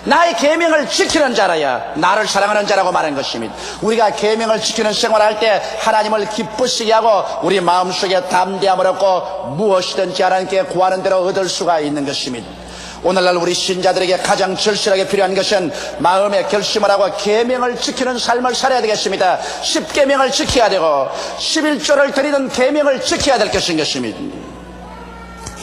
나의 계명을 지키는 자라야 나를 사랑하는 자라고 말한 것입니다. 우리가 계명을 지키는 생활할 때 하나님을 기쁘시게 하고 우리 마음속에 담대함을 얻고 무엇이든지 하나님께 구하는 대로 얻을 수가 있는 것입니다. 오늘날 우리 신자들에게 가장 절실하게 필요한 것은 마음의 결심을 하고 계명을 지키는 삶을 살아야 되겠습니다. 10계명을 지켜야 되고 11조를 드리는 계명을 지켜야 될 것입니다.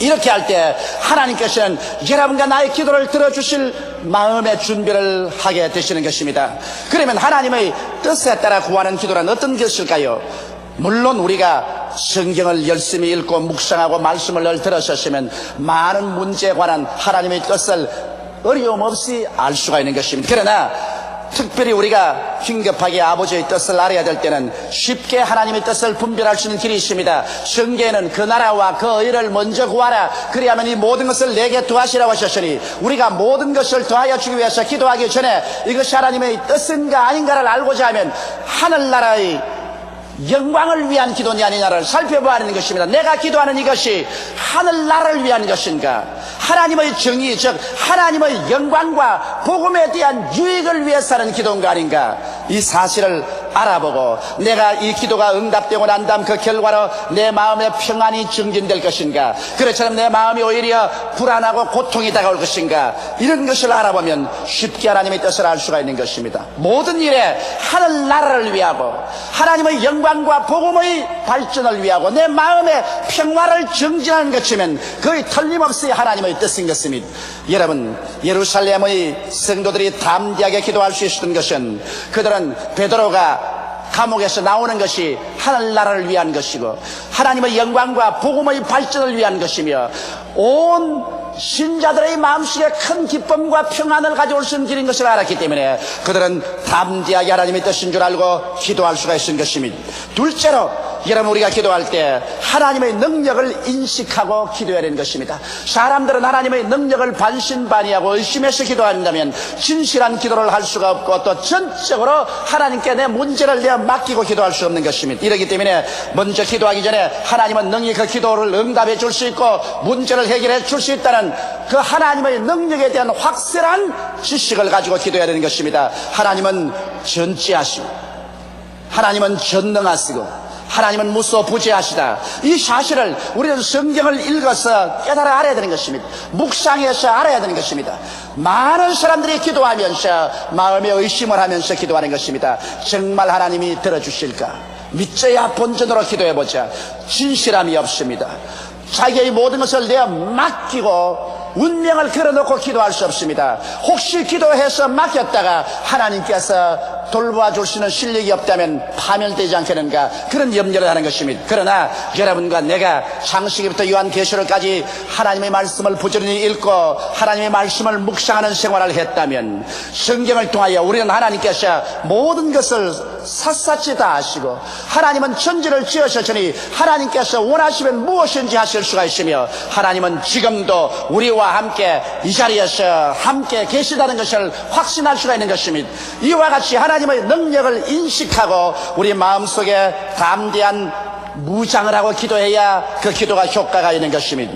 이렇게 할 때 하나님께서는 여러분과 나의 기도를 들어주실 마음의 준비를 하게 되시는 것입니다. 그러면 하나님의 뜻에 따라 구하는 기도란 어떤 것일까요? 물론 우리가 성경을 열심히 읽고 묵상하고 말씀을 늘 들었었으면 많은 문제에 관한 하나님의 뜻을 어려움 없이 알 수가 있는 것입니다. 그러나 특별히 우리가 긴급하게 아버지의 뜻을 알아야 될 때는 쉽게 하나님의 뜻을 분별할 수 있는 길이 있습니다. 성경에는 그 나라와 그 의를 먼저 구하라 그리하면 이 모든 것을 내게 더하시라고 하셨으니 우리가 모든 것을 더하여 주기 위해서 기도하기 전에 이것이 하나님의 뜻인가 아닌가를 알고자 하면 하늘나라의 영광을 위한 기도냐 아니냐를 살펴봐야 하는 것입니다. 내가 기도하는 이것이 하늘나라를 위한 것인가 하나님의 정의 즉 하나님의 영광과 복음에 대한 유익을 위해서 하는 기도인가 아닌가 이 사실을 알아보고 내가 이 기도가 응답되고 난 다음 그 결과로 내 마음의 평안이 증진될 것인가 그렇처럼 내 마음이 오히려 불안하고 고통이 다가올 것인가 이런 것을 알아보면 쉽게 하나님의 뜻을 알 수가 있는 것입니다. 모든 일에 하늘나라를 위하고 하나님의 영광과 복음의 발전을 위하고 내 마음의 평화를 증진하는 것이면 거의 틀림없이 하나님의 뜻인 것입니다. 여러분 예루살렘의 성도들이 담대하게 기도할 수 있었던 것은 그들은 베드로가 감옥에서 나오는 것이 하늘나라를 위한 것이고 하나님의 영광과 복음의 발전을 위한 것이며 온 신자들의 마음속에 큰 기쁨과 평안을 가져올 수 있는 길인 것을 알았기 때문에 그들은 담대하게 하나님의 뜻인 줄 알고 기도할 수가 있는 것입니다. 둘째로 여러분 우리가 기도할 때 하나님의 능력을 인식하고 기도해야 되는 것입니다. 사람들은 하나님의 능력을 반신반의하고 의심해서 기도한다면 진실한 기도를 할 수가 없고 또 전적으로 하나님께 내 문제를 내어 맡기고 기도할 수 없는 것입니다. 이렇기 때문에 먼저 기도하기 전에 하나님은 능히 그 기도를 응답해 줄 수 있고 문제를 해결해 줄 수 있다는 그 하나님의 능력에 대한 확실한 지식을 가지고 기도해야 되는 것입니다. 하나님은 전지하시고 하나님은 전능하시고 하나님은 무소부재하시다. 이 사실을 우리는 성경을 읽어서 깨달아 알아야 되는 것입니다. 묵상해서 알아야 되는 것입니다. 많은 사람들이 기도하면서 마음의 의심을 하면서 기도하는 것입니다. 정말 하나님이 들어주실까? 믿져야 본전으로 기도해보자. 진실함이 없습니다. 자기의 모든 것을 내어 맡기고 운명을 걸어놓고 기도할 수 없습니다. 혹시 기도해서 맡겼다가 하나님께서 돌보아 줄 수 있는 실력이 없다면 파멸되지 않겠는가, 그런 염려를 하는 것입니다. 그러나 여러분과 내가 창세기부터 요한계시록까지 하나님의 말씀을 부지런히 읽고 하나님의 말씀을 묵상하는 생활을 했다면 성경을 통하여 우리는 하나님께서 모든 것을 샅샅이 다 아시고 하나님은 천지를 지으셨으니 하나님께서 원하시면 무엇인지 하실 수가 있으며 하나님은 지금도 우리와 함께 이 자리에서 함께 계시다는 것을 확신할 수가 있는 것입니다. 이와 같이 하나님의 능력을 인식하고 우리 마음속에 담대한 무장을 하고 기도해야 그 기도가 효과가 있는 것입니다.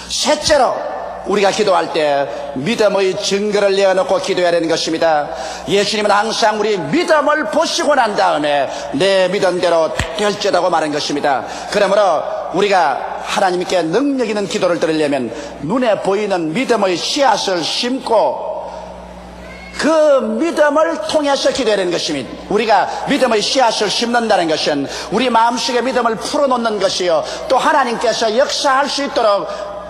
셋째로 우리가 기도할 때 믿음의 증거를 내어놓고 기도해야 되는 것입니다. 예수님은 항상 우리 믿음을 보시고 난 다음에 내 믿음대로 될지라고 말한 것입니다. 그러므로 우리가 하나님께 능력 있는 기도를 드리려면 눈에 보이는 믿음의 씨앗을 심고 그 믿음을 통해서 기도해야 되는 것입니다. 우리가 믿음의 씨앗을 심는다는 것은 우리 마음속에 믿음을 풀어놓는 것이요, 또 하나님께서 역사할 수 있도록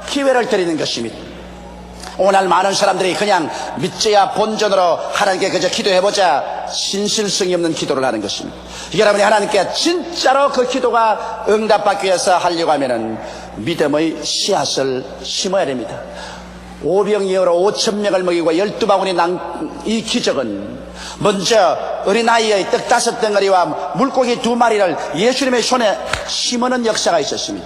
기회를 드리는 것입니다. 오늘 많은 사람들이 그냥 믿져야 본전으로 하나님께 그저 기도해보자, 신실성이 없는 기도를 하는 것입니다. 여러분이 하나님께 진짜로 그 기도가 응답받기 위해서 하려고 하면은 믿음의 씨앗을 심어야 됩니다. 오병이어로 5,000명을 먹이고 12바구니 난 이 기적은 먼저 어린아이의 떡 5덩어리와 물고기 2마리를 예수님의 손에 심어놓은 역사가 있었습니다.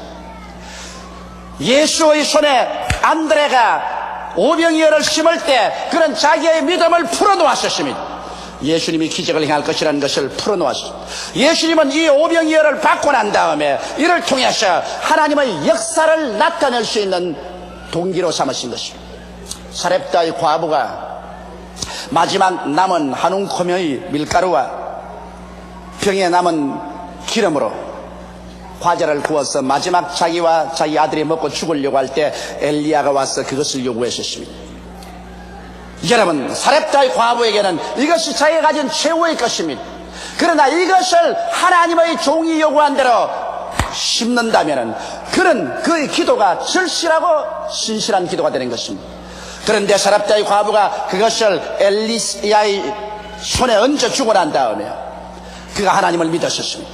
예수의 손에 안드레가 오병이어를 심을 때 그는 자기의 믿음을 풀어놓았었습니다. 예수님이 기적을 행할 것이라는 것을 풀어놓았습니다. 예수님은 이 오병이어를 받고 난 다음에 이를 통해서 하나님의 역사를 나타낼 수 있는 동기로 삼으신 것입니다. 사렙다의 과부가 마지막 남은 한 움큼의 밀가루와 병에 남은 기름으로 과자를 구워서 마지막 자기와 자기 아들이 먹고 죽으려고 할 때 엘리야가 와서 그것을 요구했었습니다. 여러분, 사렙다의 과부에게는 이것이 자기가 가진 최후의 것입니다. 그러나 이것을 하나님의 종이 요구한 대로 심는다면 그는 그의 기도가 절실하고 신실한 기도가 되는 것입니다. 그런데 사렙다의 과부가 그것을 엘리야의 손에 얹어 주고 난 다음에 그가 하나님을 믿었었습니다.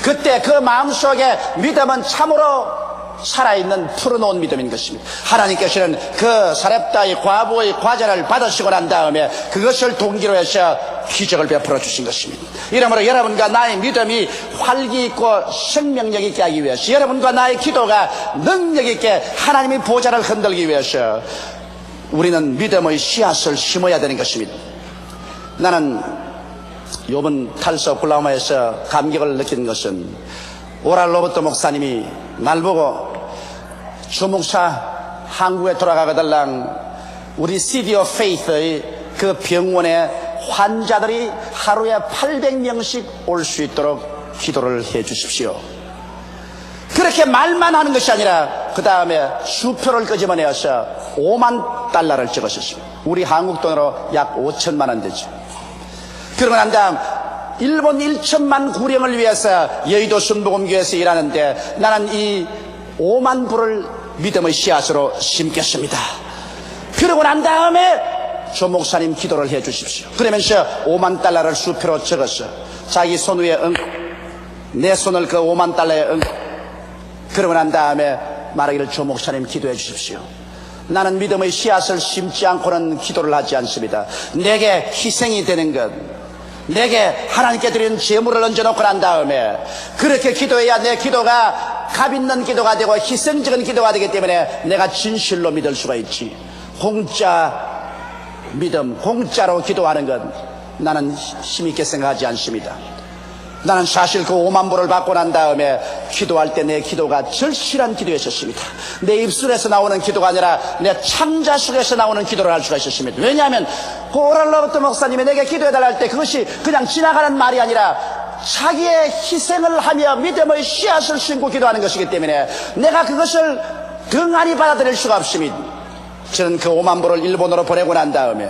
그때 그 마음속에 믿음은 참으로 살아있는 풀어놓은 믿음인 것입니다. 하나님께서는 그 사렙다의 과부의 과자를 받으시고 난 다음에 그것을 동기로 해서 기적을 베풀어 주신 것입니다. 이러므로 여러분과 나의 믿음이 활기 있고 생명력 있게 하기 위해서, 여러분과 나의 기도가 능력 있게 하나님의 보좌를 흔들기 위해서 우리는 믿음의 씨앗을 심어야 되는 것입니다. 나는 이번 탈서 오클라호마에서 감격을 느낀 것은 오랄 로버트 목사님이 날 보고 주 목사 한국에 돌아가거들랑 우리 시티 오브 페이스의 그 병원에 환자들이 하루에 800명씩 올 수 있도록 기도를 해 주십시오. 그렇게 말만 하는 것이 아니라 그 다음에 수표를 끄집어내어서 5만 달러를 찍으셨습니다. 우리 한국 돈으로 약 5천만 원 되죠. 그러고 난 다음 일본 1천만 구령을 위해서 여의도 순복음교회에서 일하는데 나는 이 5만 불을 믿음의 씨앗으로 심겠습니다. 그러고 난 다음에 조 목사님 기도를 해 주십시오. 그러면서 5만 달러를 수표로 적었어. 자기 손 위에 얹고 내 손을 그 5만 달러에 얹고 그러고 난 다음에 말하기를 조 목사님 기도해 주십시오. 나는 믿음의 씨앗을 심지 않고는 기도를 하지 않습니다. 내게 희생이 되는 것, 내게 하나님께 드리는 제물을 얹어놓고 난 다음에 그렇게 기도해야 내 기도가 값 있는 기도가 되고 희생적인 기도가 되기 때문에 내가 진실로 믿을 수가 있지. 공짜 믿음, 공짜로 기도하는 것 나는 힘있게 생각하지 않습니다. 나는 사실 그 5만 불을 받고 난 다음에 기도할 때 내 기도가 절실한 기도였었습니다. 내 입술에서 나오는 기도가 아니라 내 창자 속에서 나오는 기도를 할 수가 있었습니다. 왜냐하면 그 오랄 로버트 목사님이 내게 기도해달라 할 때 그것이 그냥 지나가는 말이 아니라 자기의 희생을 하며 믿음의 씨앗을 심고 기도하는 것이기 때문에 내가 그것을 등한히 받아들일 수가 없습니다. 저는 그 5만 불을 일본으로 보내고 난 다음에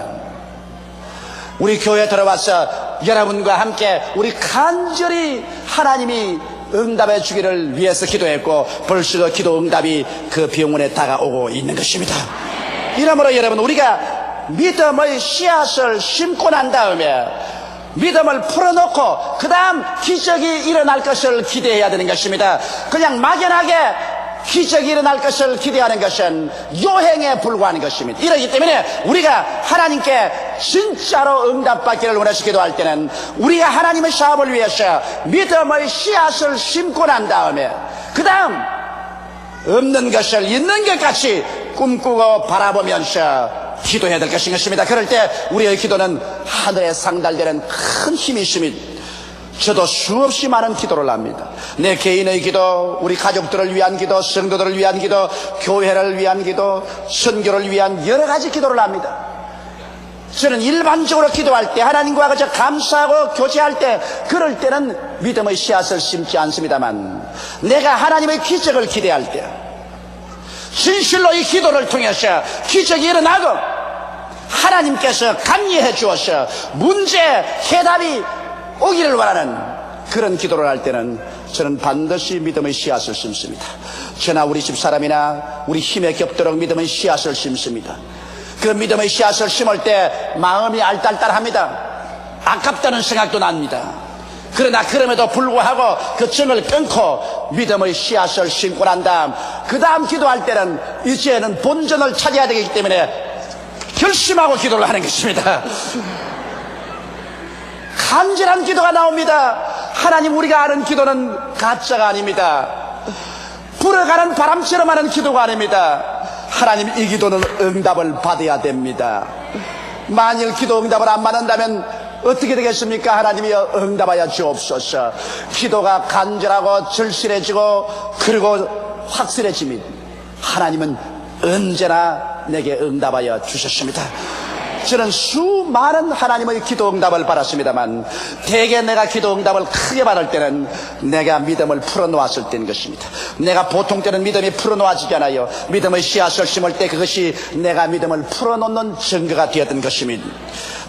우리 교회에 들어와서 여러분과 함께 우리 간절히 하나님이 응답해 주기를 위해서 기도했고 벌써 기도 응답이 그 병원에 다가오고 있는 것입니다. 이러므로 여러분, 우리가 믿음의 씨앗을 심고 난 다음에 믿음을 풀어놓고 그 다음 기적이 일어날 것을 기대해야 되는 것입니다. 그냥 막연하게 기적이 일어날 것을 기대하는 것은 요행에 불과한 것입니다. 이러기 때문에 우리가 하나님께 진짜로 응답받기를 원해서 기도할 때는 우리가 하나님의 사업을 위해서 믿음의 씨앗을 심고 난 다음에 그 다음 없는 것을 있는 것 같이 꿈꾸고 바라보면서 기도해야 될 것입니다. 그럴 때 우리의 기도는 하늘에 상달되는 큰 힘이 있습니다. 저도 수없이 많은 기도를 합니다. 내 개인의 기도, 우리 가족들을 위한 기도, 성도들을 위한 기도, 교회를 위한 기도, 선교를 위한 여러 가지 기도를 합니다. 저는 일반적으로 기도할 때, 하나님과 그저 감사하고 교제할 때, 그럴 때는 믿음의 씨앗을 심지 않습니다만, 내가 하나님의 기적을 기대할 때, 진실로 이 기도를 통해서 기적이 일어나고 하나님께서 감리해 주어서 문제 해답이 오기를 원하는 그런 기도를 할 때는 저는 반드시 믿음의 씨앗을 심습니다. 저나 우리 집사람이나 우리 힘에 겹도록 믿음의 씨앗을 심습니다. 그 믿음의 씨앗을 심을 때 마음이 알딸딸합니다. 아깝다는 생각도 납니다. 그러나 그럼에도 불구하고 그 정을 끊고 믿음의 씨앗을 심고 난 다음 그 다음 기도할 때는 이제는 본전을 찾아야 되기 때문에 결심하고 기도를 하는 것입니다. 간절한 기도가 나옵니다. 하나님, 우리가 아는 기도는 가짜가 아닙니다. 불어가는 바람처럼 하는 기도가 아닙니다. 하나님, 이 기도는 응답을 받아야 됩니다. 만일 기도 응답을 안 받는다면 어떻게 되겠습니까? 하나님이 응답하여 주옵소서. 기도가 간절하고 절실해지고 그리고 확실해집니다. 하나님은 언제나 내게 응답하여 주셨습니다. 저는 수많은 하나님의 기도 응답을 받았습니다만 대개 내가 기도 응답을 크게 받을 때는 내가 믿음을 풀어놓았을 때인 것입니다. 내가 보통 때는 믿음이 풀어놓아지잖아요. 믿음의 씨앗을 심을 때 그것이 내가 믿음을 풀어놓는 증거가 되었던 것입니다.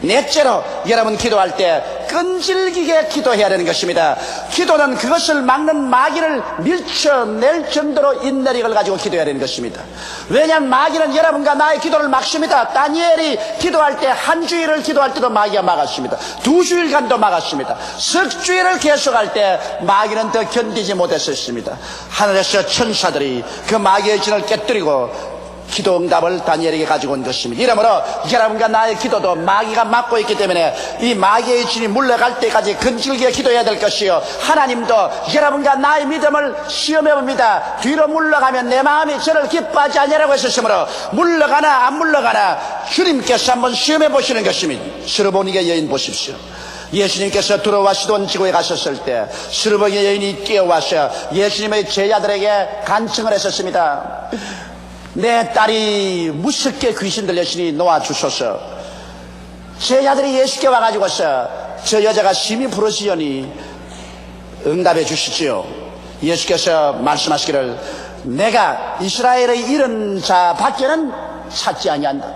넷째로 여러분 기도할 때 끈질기게 기도해야 되는 것입니다. 기도는 그것을 막는 마귀를 밀쳐낼 정도로 인내력을 가지고 기도해야 되는 것입니다. 왜냐하면 마귀는 여러분과 나의 기도를 막습니다. 다니엘이 기도할 때 한 주일을 기도할 때도 마귀가 막았습니다. 2주일간도 막았습니다. 석 주일을 계속할 때 마귀는 더 견디지 못했었습니다. 하늘에서 천사들이 그 마귀의 진을 깨뜨리고 기도 응답을 다니엘에게 가지고 온 것입니다. 이러므로 여러분과 나의 기도도 마귀가 막고 있기 때문에 이 마귀의 진이 물러갈 때까지 근질기게 기도해야 될 것이요, 하나님도 여러분과 나의 믿음을 시험해 봅니다. 뒤로 물러가면 내 마음이 저를 기뻐하지 않으라고 했었으므로 물러가나 안 물러가나 주님께서 한번 시험해 보시는 것입니다. 스르보니게 여인 보십시오. 예수님께서 두로와 시돈 지구에 가셨을 때 스르보니게 여인이 뛰어와서 예수님의 제자들에게 간청을 했었습니다. 내 딸이 무섭게 귀신 들렸으니 놓아주소서. 제자들이 예수께 와가지고서 저 여자가 심히 부르시오니 응답해 주시지요. 예수께서 말씀하시기를 내가 이스라엘의 이런 자 밖에는 찾지 아니한다.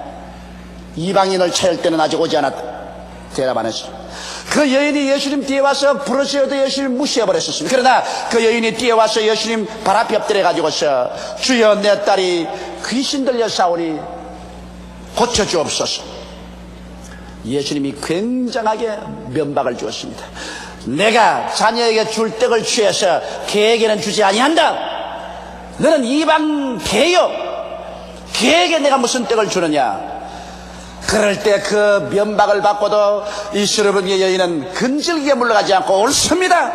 이방인을 찾을 때는 아직 오지 않았다. 대답 안 했어. 그 여인이 예수님 뒤에 와서 부르시어도 예수님 무시해버렸습니다. 그러나 그 여인이 뒤에 와서 예수님 발 앞에 엎드려 가지고서 주여 내 딸이 귀신 들려 싸우니 고쳐주옵소서. 예수님이 굉장하게 면박을 주었습니다. 내가 자녀에게 줄 떡을 취해서 개에게는 주지 아니한다. 너는 이방 개요. 개에게 내가 무슨 떡을 주느냐. 그럴 때 그 면박을 받고도 이 스르보니게 여인은 근질기게 물러가지 않고 옳습니다.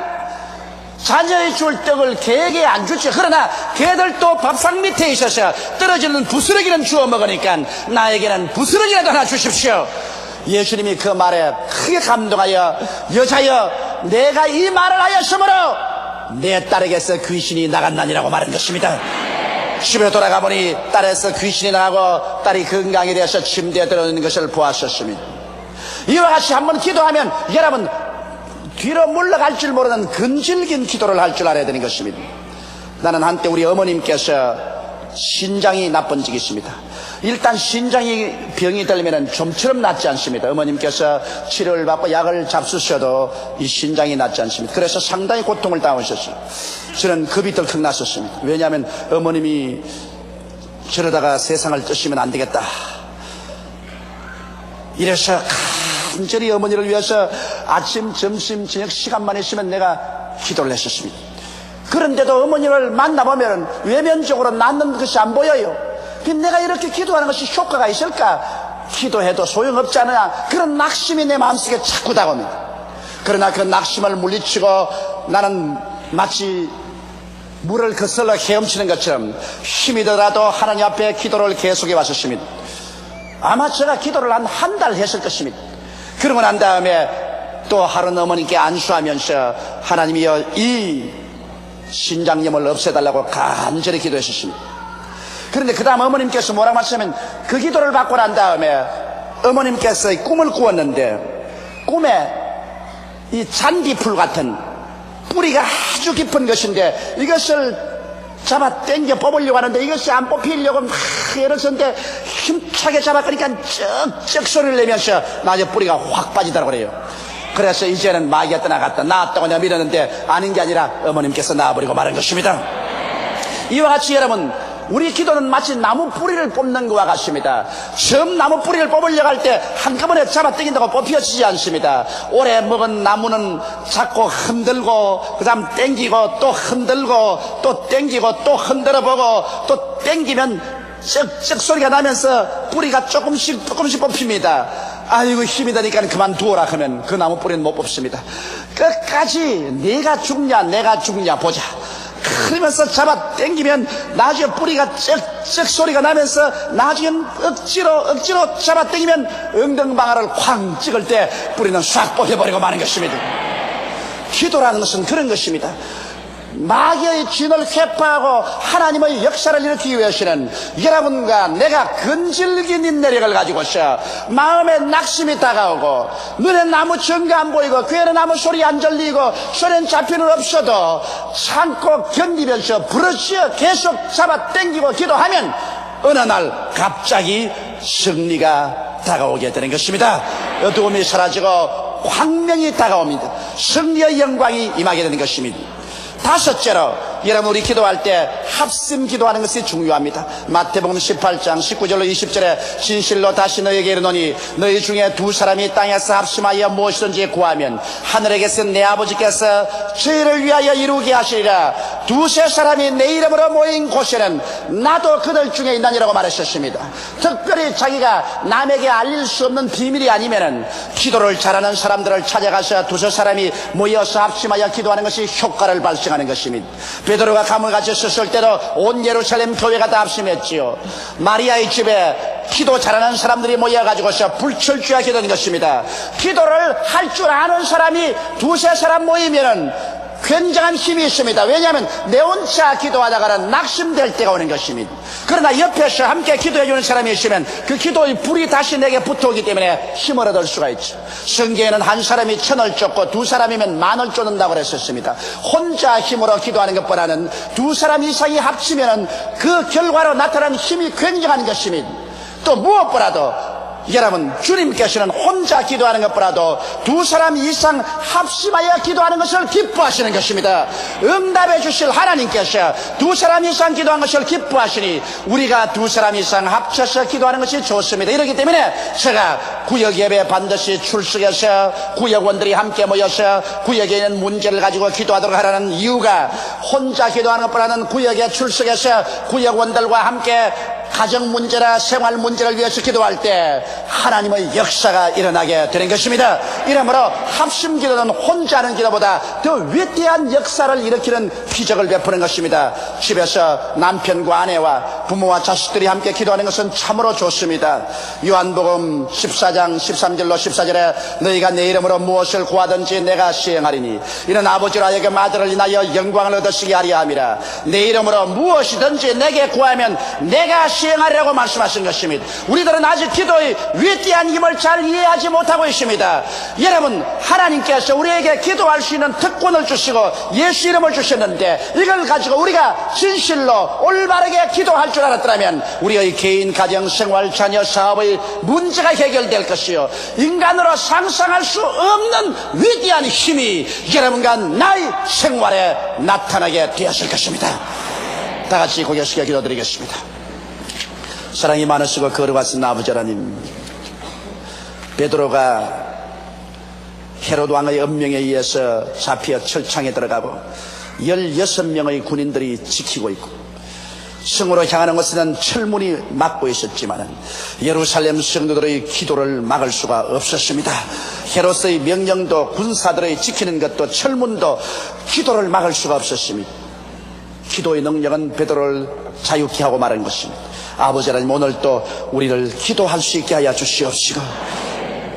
자녀의 줄 떡을 개에게 안 주죠. 그러나 개들도 밥상 밑에 있어서 떨어지는 부스러기는 주워 먹으니까 나에게는 부스러기라도 하나 주십시오. 예수님이 그 말에 크게 감동하여 여자여 내가 이 말을 하였으므로 내 딸에게서 귀신이 나갔나니라고 말한 것입니다. 집에 돌아가 보니 딸에서 귀신이 나가고 딸이 건강에 대해서 침대에 들어있는 것을 보았었습니다. 이와 같이 한번 기도하면 여러분 뒤로 물러갈 줄 모르는 근질긴 기도를 할 줄 알아야 되는 것입니다. 나는 한때 우리 어머님께서 신장이 나쁜 적이 있습니다. 일단 신장이 병이 들면 좀처럼 낫지 않습니다. 어머님께서 치료를 받고 약을 잡수셔도 이 신장이 낫지 않습니다. 그래서 상당히 고통을 당하셨어요. 저는 겁이 덜컥 났었습니다. 왜냐하면 어머님이 저러다가 세상을 떠시면 안 되겠다. 이래서 간절히 어머니를 위해서 아침, 점심, 저녁 시간만 있으면 내가 기도를 했었습니다. 그런데도 어머니를 만나보면 외면적으로 낫는 것이 안 보여요. 내가 이렇게 기도하는 것이 효과가 있을까? 기도해도 소용없잖아. 그런 낙심이 내 마음속에 자꾸 다가옵니다. 그러나 그 낙심을 물리치고 나는 마치 물을 거슬러 헤엄치는 것처럼 힘이 들어도 하나님 앞에 기도를 계속해 왔었습니다. 아마 제가 기도를 한 달 했을 것입니다. 그러고 난 다음에 또 하루는 어머니께 안수하면서 하나님이여 이 신장염을 없애달라고 간절히 기도했었습니다. 그런데 그 다음 어머님께서 뭐라고 하시면 그 기도를 받고 난 다음에 어머님께서 꿈을 꾸었는데 꿈에 이 잔디풀 같은 뿌리가 아주 깊은 것인데 이것을 잡아 당겨 뽑으려고 하는데 이것이 안 뽑히려고 막 이러는데 힘차게 잡아 그러니까 쩍쩍 소리를 내면서 나중에 뿌리가 확 빠지더라고 그래요. 그래서 이제는 마귀가 떠나갔다 나았다고 내가 믿었는데 아닌 게 아니라 어머님께서 나와버리고 말한 것입니다. 이와 같이 여러분 우리 기도는 마치 나무 뿌리를 뽑는 것과 같습니다. 처음 나무 뿌리를 뽑으려고 할 때 한꺼번에 잡아 당긴다고 뽑혀지지 않습니다. 오래 먹은 나무는 자꾸 흔들고 그 다음 당기고 또 흔들고 또 당기고 또 흔들어보고 또 당기면 쩍쩍 소리가 나면서 뿌리가 조금씩 뽑힙니다. 아이고 힘이 드니까 그만두어라 하면 그 나무 뿌리는 못 뽑습니다. 끝까지 내가 죽냐 보자. 그러면서 잡아 당기면 나중에 뿌리가 쩍쩍 소리가 나면서 나중엔 억지로 잡아 당기면 엉덩방아를 쾅 찍을 때 뿌리는 싹 뽑혀버리고 마는 것입니다. 기도라는 것은 그런 것입니다. 마귀의 진을 회파하고 하나님의 역사를 일으키기 위해서는 여러분과 내가 근질긴 인내력을 가지고서 마음에 낙심이 다가오고 눈에 나무 전가 안 보이고 귀에는 아무 소리 안 들리고 소리는 잡히는 없어도 참고 견디면서 부르짖어 계속 잡아 당기고 기도하면 어느 날 갑자기 승리가 다가오게 되는 것입니다. 어두움이 사라지고 광명이 다가옵니다. 승리의 영광이 임하게 되는 것입니다. 다섯째로 여러분 우리 기도할 때 합심 기도하는 것이 중요합니다. 마태복음 18장 19절로 20절에 진실로 다시 너에게 이르노니 너희 중에 두 사람이 땅에서 합심하여 무엇이든지 구하면 하늘에 계신 내 아버지께서 저희를 위하여 이루게 하시리라. 두세 사람이 내 이름으로 모인 곳에는 나도 그들 중에 있나니라고 말하셨습니다. 특별히 자기가 남에게 알릴 수 없는 비밀이 아니면은 기도를 잘하는 사람들을 찾아가서 두세 사람이 모여서 합심하여 기도하는 것이 효과를 발생하는 것입니다. 베드로가 감을 가졌을 때도 온 예루살렘 교회가 다 합심했지요. 마리아의 집에 기도 잘하는 사람들이 모여가지고서 불철주야 기도하는 것입니다. 기도를 할 줄 아는 사람이 두세 사람 모이면은 굉장한 힘이 있습니다. 왜냐하면 내 혼자 기도하다가는 낙심될 때가 오는 것입니다. 그러나 옆에서 함께 기도해주는 사람이 있으면 그 기도의 불이 다시 내게 붙어오기 때문에 힘을 얻을 수가 있죠. 성경에는 한 사람이 천을 쫓고 두 사람이면 만을 쫓는다고 그랬었습니다. 혼자 힘으로 기도하는 것보다는 두 사람 이상이 합치면 그 결과로 나타나는 힘이 굉장한 것입니다. 또 무엇보다도 여러분 주님께서는 혼자 기도하는 것보다도 두 사람 이상 합심하여 기도하는 것을 기뻐하시는 것입니다. 응답해 주실 하나님께서 두 사람 이상 기도하는 것을 기뻐하시니 우리가 두 사람 이상 합쳐서 기도하는 것이 좋습니다. 이렇기 때문에 제가 구역 예배 반드시 출석해서 구역원들이 함께 모여서 구역에 있는 문제를 가지고 기도하도록 하라는 이유가 혼자 기도하는 것보다는 구역에 출석해서 구역원들과 함께 가정 문제나 생활 문제를 위해서 기도할 때 하나님의 역사가 일어나게 되는 것입니다. 이러므로 합심 기도는 혼자 하는 기도보다 더 위대한 역사를 일으키는 기적을 베푸는 것입니다. 집에서 남편과 아내와 부모와 자식들이 함께 기도하는 것은 참으로 좋습니다. 요한복음 14장 13절로 14절에 너희가 내 이름으로 무엇을 구하든지 내가 시행하리니 이는 아버지로 하여금 아들을 인하여 영광을 얻으시게 하려 함이라. 내 이름으로 무엇이든지 내게 구하면 내가 시행하리라고 말씀하신 것입니다. 우리들은 아직 기도의 위대한 힘을 잘 이해 이해하지 못하고 있습니다. 여러분, 하나님께서 우리에게 기도할 수 있는 특권을 주시고 예수 이름을 주셨는데 이걸 가지고 우리가 진실로 올바르게 기도할 줄 알았더라면 우리의 개인, 가정, 생활, 자녀, 사업의 문제가 해결될 것이요, 인간으로 상상할 수 없는 위대한 힘이 여러분과 나의 생활에 나타나게 되었을 것입니다. 다 같이 고개 숙여 기도드리겠습니다. 사랑이 많으시고 거룩하신 아버지 하나님, 베드로가 헤롯 왕의 엄명에 의해서 잡혀 철창에 들어가고 16명의 군인들이 지키고 있고 성으로 향하는 것은 철문이 막고 있었지만 예루살렘 성도들의 기도를 막을 수가 없었습니다. 헤롯의 명령도 군사들의 지키는 것도 철문도 기도를 막을 수가 없었습니다. 기도의 능력은 베드로를 자유케 하고 말한 것입니다. 아버지 하나님, 오늘도 우리를 기도할 수 있게 하여 주시옵시고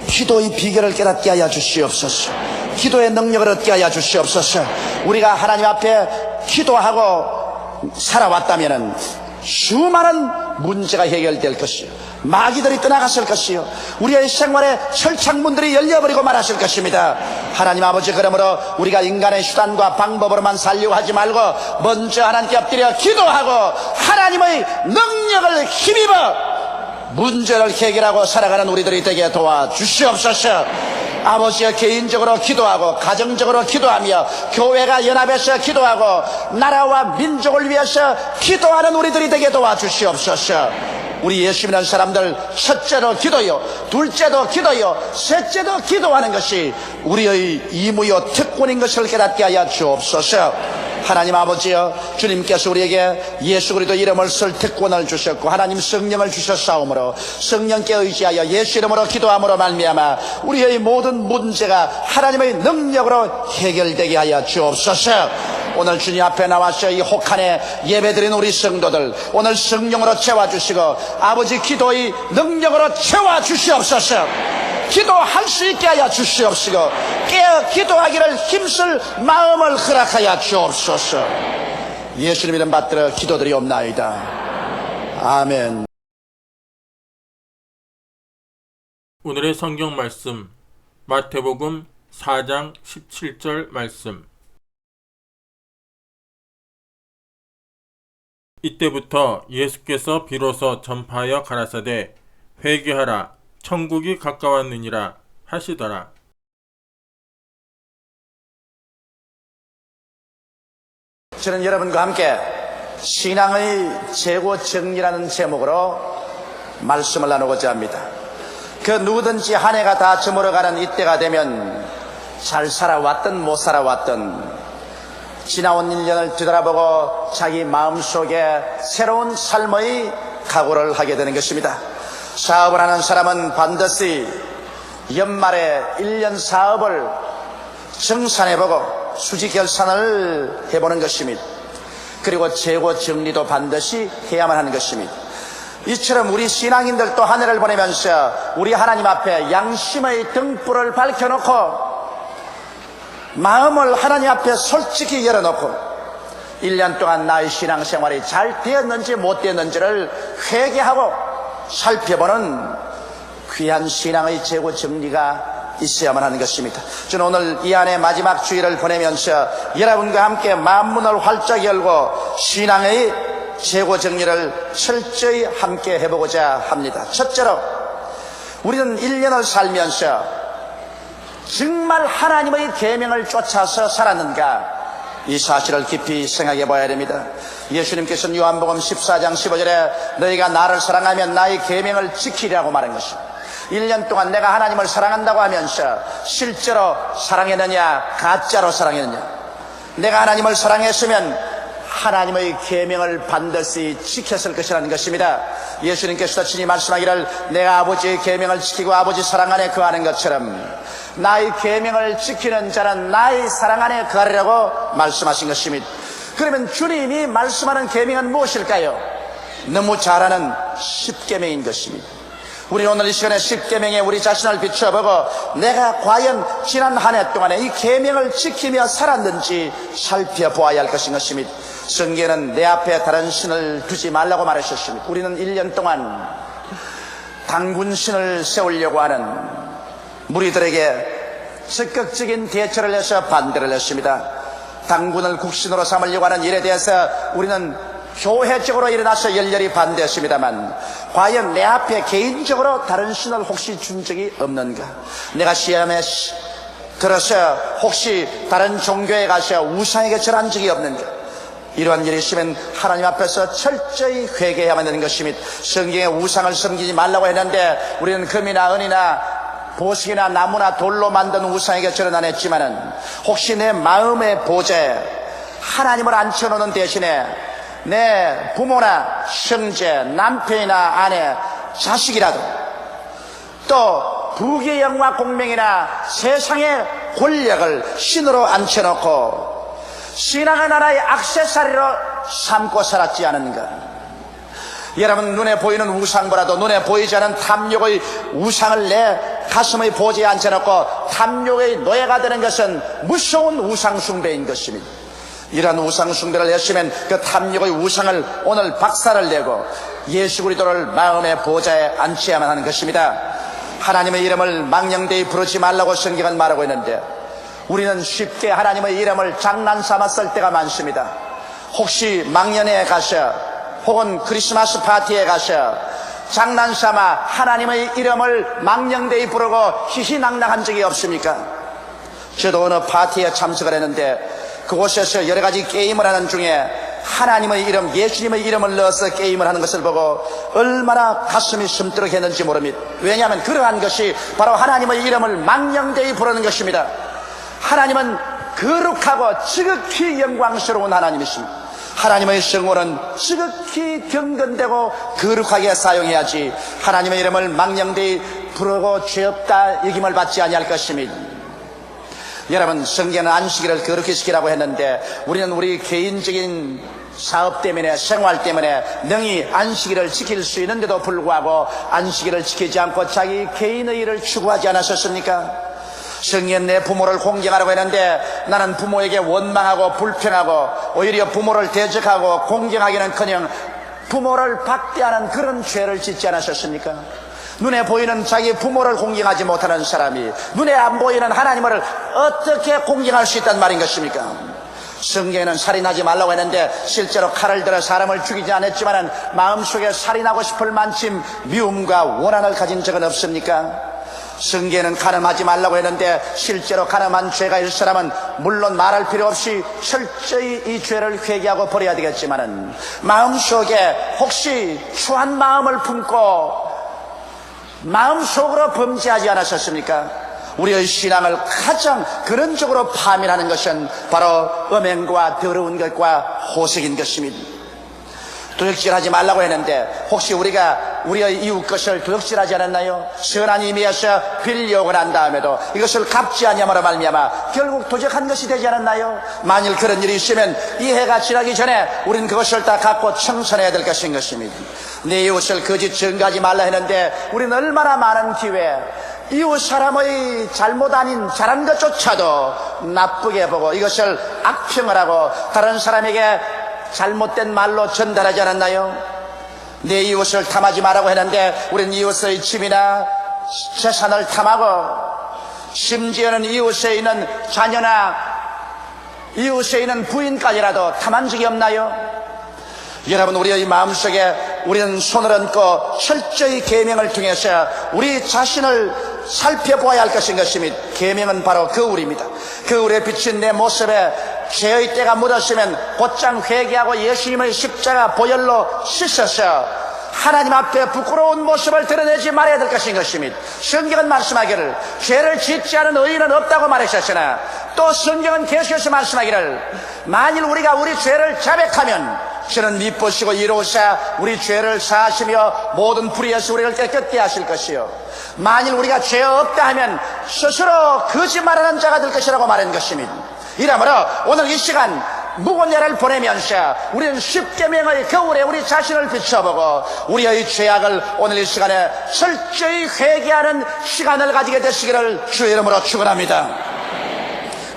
기도의 비결을 깨닫게 하여 주시옵소서. 기도의 능력을 얻게 하여 주시옵소서. 우리가 하나님 앞에 기도하고 살아왔다면 수많은 문제가 해결될 것이요, 마귀들이 떠나갔을 것이요, 우리의 생활에 철창문들이 열려버리고 말았을 것입니다. 하나님 아버지, 그러므로 우리가 인간의 수단과 방법으로만 살려고 하지 말고 먼저 하나님께 엎드려 기도하고 하나님의 능력을 힘입어 문제를 해결하고 살아가는 우리들이 되게 도와주시옵소서. 아버지여, 개인적으로 기도하고 가정적으로 기도하며 교회가 연합해서 기도하고 나라와 민족을 위해서 기도하는 우리들이 되게 도와주시옵소서. 우리 예수 믿는 사람들 첫째로 기도요, 둘째도 기도요, 셋째도 기도하는 것이 우리의 의무요 특권인 것을 깨닫게 하여 주옵소서. 하나님 아버지여, 주님께서 우리에게 예수 그리스도 이름을 쓸 특권을 주셨고 하나님 성령을 주셨사오므로 성령께 의지하여 예수 이름으로 기도함으로 말미암아 우리의 모든 문제가 하나님의 능력으로 해결되게 하여 주옵소서. 오늘 주님 앞에 나와서 이 혹한에 예배드린 우리 성도들 오늘 성령으로 채워주시고 아버지 기도의 능력으로 채워주시옵소서. 기도할 수 있게 하여 주시옵시고 깨어 기도하기를 힘쓸 마음을 허락하여 주옵소서. 예수님 이름 받들어 기도드리옵나이다. 아멘. 오늘의 성경 말씀, 마태복음 4장 17절 말씀. 이때부터 예수께서 비로소 전파하여 가라사대 회개하라, 천국이 가까웠느니라 하시더라. 저는 여러분과 함께 신앙의 재고 정리라는 제목으로 말씀을 나누고자 합니다. 그 누구든지 한 해가 다 저물어가는 이때가 되면 잘 살아왔든 못 살아왔든 지나온 1년을 뒤돌아보고 자기 마음속에 새로운 삶의 각오를 하게 되는 것입니다. 사업을 하는 사람은 반드시 연말에 1년 사업을 정산해보고 수지결산을 해보는 것입니다. 그리고 재고 정리도 반드시 해야만 하는 것입니다. 이처럼 우리 신앙인들도 한 해를 보내면서 우리 하나님 앞에 양심의 등불을 밝혀놓고 마음을 하나님 앞에 솔직히 열어놓고 1년 동안 나의 신앙생활이 잘 되었는지 못 되었는지를 회개하고 살펴보는 귀한 신앙의 재고 정리가 있어야만 하는 것입니다. 저는 오늘 이 안에 마지막 주일을 보내면서 여러분과 함께 마음문을 활짝 열고 신앙의 재고 정리를 철저히 함께 해보고자 합니다. 첫째로, 우리는 1년을 살면서 정말 하나님의 계명을 쫓아서 살았는가, 이 사실을 깊이 생각해 봐야 됩니다. 예수님께서는 요한복음 14장 15절에 너희가 나를 사랑하면 나의 계명을 지키라고 말한 것입니다. 1년 동안 내가 하나님을 사랑한다고 하면서 실제로 사랑했느냐, 가짜로 사랑했느냐. 내가 하나님을 사랑했으면 하나님의 계명을 반드시 지켰을 것이라는 것입니다. 예수님께서도 친히 말씀하기를 내가 아버지의 계명을 지키고 아버지 사랑 안에 거하는 것처럼 나의 계명을 지키는 자는 나의 사랑 안에 거하리라고 말씀하신 것입니다. 그러면 주님이 말씀하는 계명은 무엇일까요? 너무 잘 아는 십계명인 것입니다. 우리 오늘 이 시간에 십계명에 우리 자신을 비춰보고 내가 과연 지난 한 해 동안에 이 계명을 지키며 살았는지 살펴보아야 할 것인 것입니다. 성경에는 내 앞에 다른 신을 두지 말라고 말하셨습니다. 우리는 1년 동안 단군신을 세우려고 하는 무리들에게 적극적인 대처를 해서 반대를 했습니다. 당군을 국신으로 삼으려고 하는 일에 대해서 우리는 교회적으로 일어나서 열렬히 반대했습니다만 과연 내 앞에 개인적으로 다른 신을 혹시 준 적이 없는가? 내가 시험에 들어서 혹시 다른 종교에 가서 우상에게 절한 적이 없는가? 이러한 일이 있으면 하나님 앞에서 철저히 회개해야만 되는 것이며 성경에 우상을 섬기지 말라고 했는데 우리는 금이나 은이나 보석이나 나무나 돌로 만든 우상에게 절은 안 했지만은 혹시 내 마음의 보좌에 하나님을 앉혀놓는 대신에 내 부모나 형제, 남편이나 아내, 자식이라도 또 부귀의 영화 공명이나 세상의 권력을 신으로 앉혀놓고 신앙의 나라의 액세서리로 삼고 살았지 않은가? 여러분, 눈에 보이는 우상보다도 눈에 보이지 않은 탐욕의 우상을 내 가슴의 보좌에 앉혀놓고 탐욕의 노예가 되는 것은 무서운 우상 숭배인 것입니다. 이러한 우상 숭배를 했으면 그 탐욕의 우상을 오늘 박살을 내고 예수 그리스도를 마음의 보좌에 앉혀야만 하는 것입니다. 하나님의 이름을 망령되이 부르지 말라고 성경은 말하고 있는데 우리는 쉽게 하나님의 이름을 장난삼아 쓸 때가 많습니다. 혹시 망년에 가서 혹은 크리스마스 파티에 가서 장난삼아 하나님의 이름을 망령되이 부르고 희희낙낙한 적이 없습니까? 저도 어느 파티에 참석을 했는데 그곳에서 여러 가지 게임을 하는 중에 하나님의 이름, 예수님의 이름을 넣어서 게임을 하는 것을 보고 얼마나 가슴이 숨뜨럭했는지 모릅니다. 왜냐하면 그러한 것이 바로 하나님의 이름을 망령되이 부르는 것입니다. 하나님은 거룩하고 지극히 영광스러운 하나님이십니다. 하나님의 성호는 지극히 경건되고 거룩하게 사용해야지 하나님의 이름을 망령되이 부르고 죄 없다 여김을 받지 아니할 것입니다. 여러분, 성경은 안식일을 거룩히 지키라고 했는데 우리는 우리 개인적인 사업 때문에 생활 때문에 능히 안식일을 지킬 수 있는데도 불구하고 안식일을 지키지 않고 자기 개인의 일을 추구하지 않았었습니까? 성경은 내 부모를 공경하라고 했는데 나는 부모에게 원망하고 불평하고 오히려 부모를 대적하고 공경하기는커녕 부모를 박대하는 그런 죄를 짓지 않았었습니까? 눈에 보이는 자기 부모를 공경하지 못하는 사람이 눈에 안 보이는 하나님을 어떻게 공경할 수 있단 말인 것입니까? 성경에는 살인하지 말라고 했는데 실제로 칼을 들어 사람을 죽이지 않았지만 마음속에 살인하고 싶을 만큼 미움과 원한을 가진 적은 없습니까? 성경에는 간음하지 말라고 했는데 실제로 간음한 죄가 있을 사람은 물론 말할 필요 없이 철저히 이 죄를 회개하고 버려야 되겠지만 마음속에 혹시 추한 마음을 품고 마음속으로 범죄하지 않았었습니까? 우리의 신앙을 가장 근원적으로 파멸하는 것은 바로 음행과 더러운 것과 호색인 것입니다. 도둑질하지 말라고 했는데 혹시 우리가 우리의 이웃 것을 도둑질하지 않았나요? 선한 의미에서 빌려오고 난 다음에도 이것을 갚지 아니함으로 말미암아 결국 도적한 것이 되지 않았나요? 만일 그런 일이 있으면 이 해가 지나기 전에 우리는 그것을 다 갖고 청산해야 될 것인 것입니다. 내 이웃을 거짓 증거하지 말라 했는데 우리는 얼마나 많은 기회에 이웃 사람의 잘못 아닌 잘한 것조차도 나쁘게 보고 이것을 악평을 하고 다른 사람에게 잘못된 말로 전달하지 않았나요? 내 이웃을 탐하지 말라고 했는데 우리는 이웃의 집이나 재산을 탐하고 심지어는 이웃에 있는 자녀나 이웃에 있는 부인까지라도 탐한 적이 없나요? 여러분, 우리의 마음속에 우리는 손을 얹고 철저히 계명을 통해서 우리 자신을 살펴보아야 할 것인 것입니다. 계명은 바로 거울입니다. 거울에 비친 내 모습에 죄의 때가 묻었으면 곧장 회개하고 예수님의 십자가 보혈로 씻어서 하나님 앞에 부끄러운 모습을 드러내지 말아야 될 것인 것입니다. 성경은 말씀하기를 죄를 짓지 않은 의인은 없다고 말하셨으나 또 성경은 계속해서 말씀하기를 만일 우리가 우리 죄를 자백하면 저는 미쁘시고 이로우사 우리 죄를 사하시며 모든 불의에서 우리를 깨끗게 하실 것이요 만일 우리가 죄 없다 하면 스스로 거짓말하는 자가 될 것이라고 말한 것입니다. 이러므로 오늘 이 시간 무고녀를 보내면서 우리는 십계명의 거울에 우리 자신을 비춰보고 우리의 죄악을 오늘 이 시간에 철저히 회개하는 시간을 가지게 되시기를 주의 이름으로 축원합니다.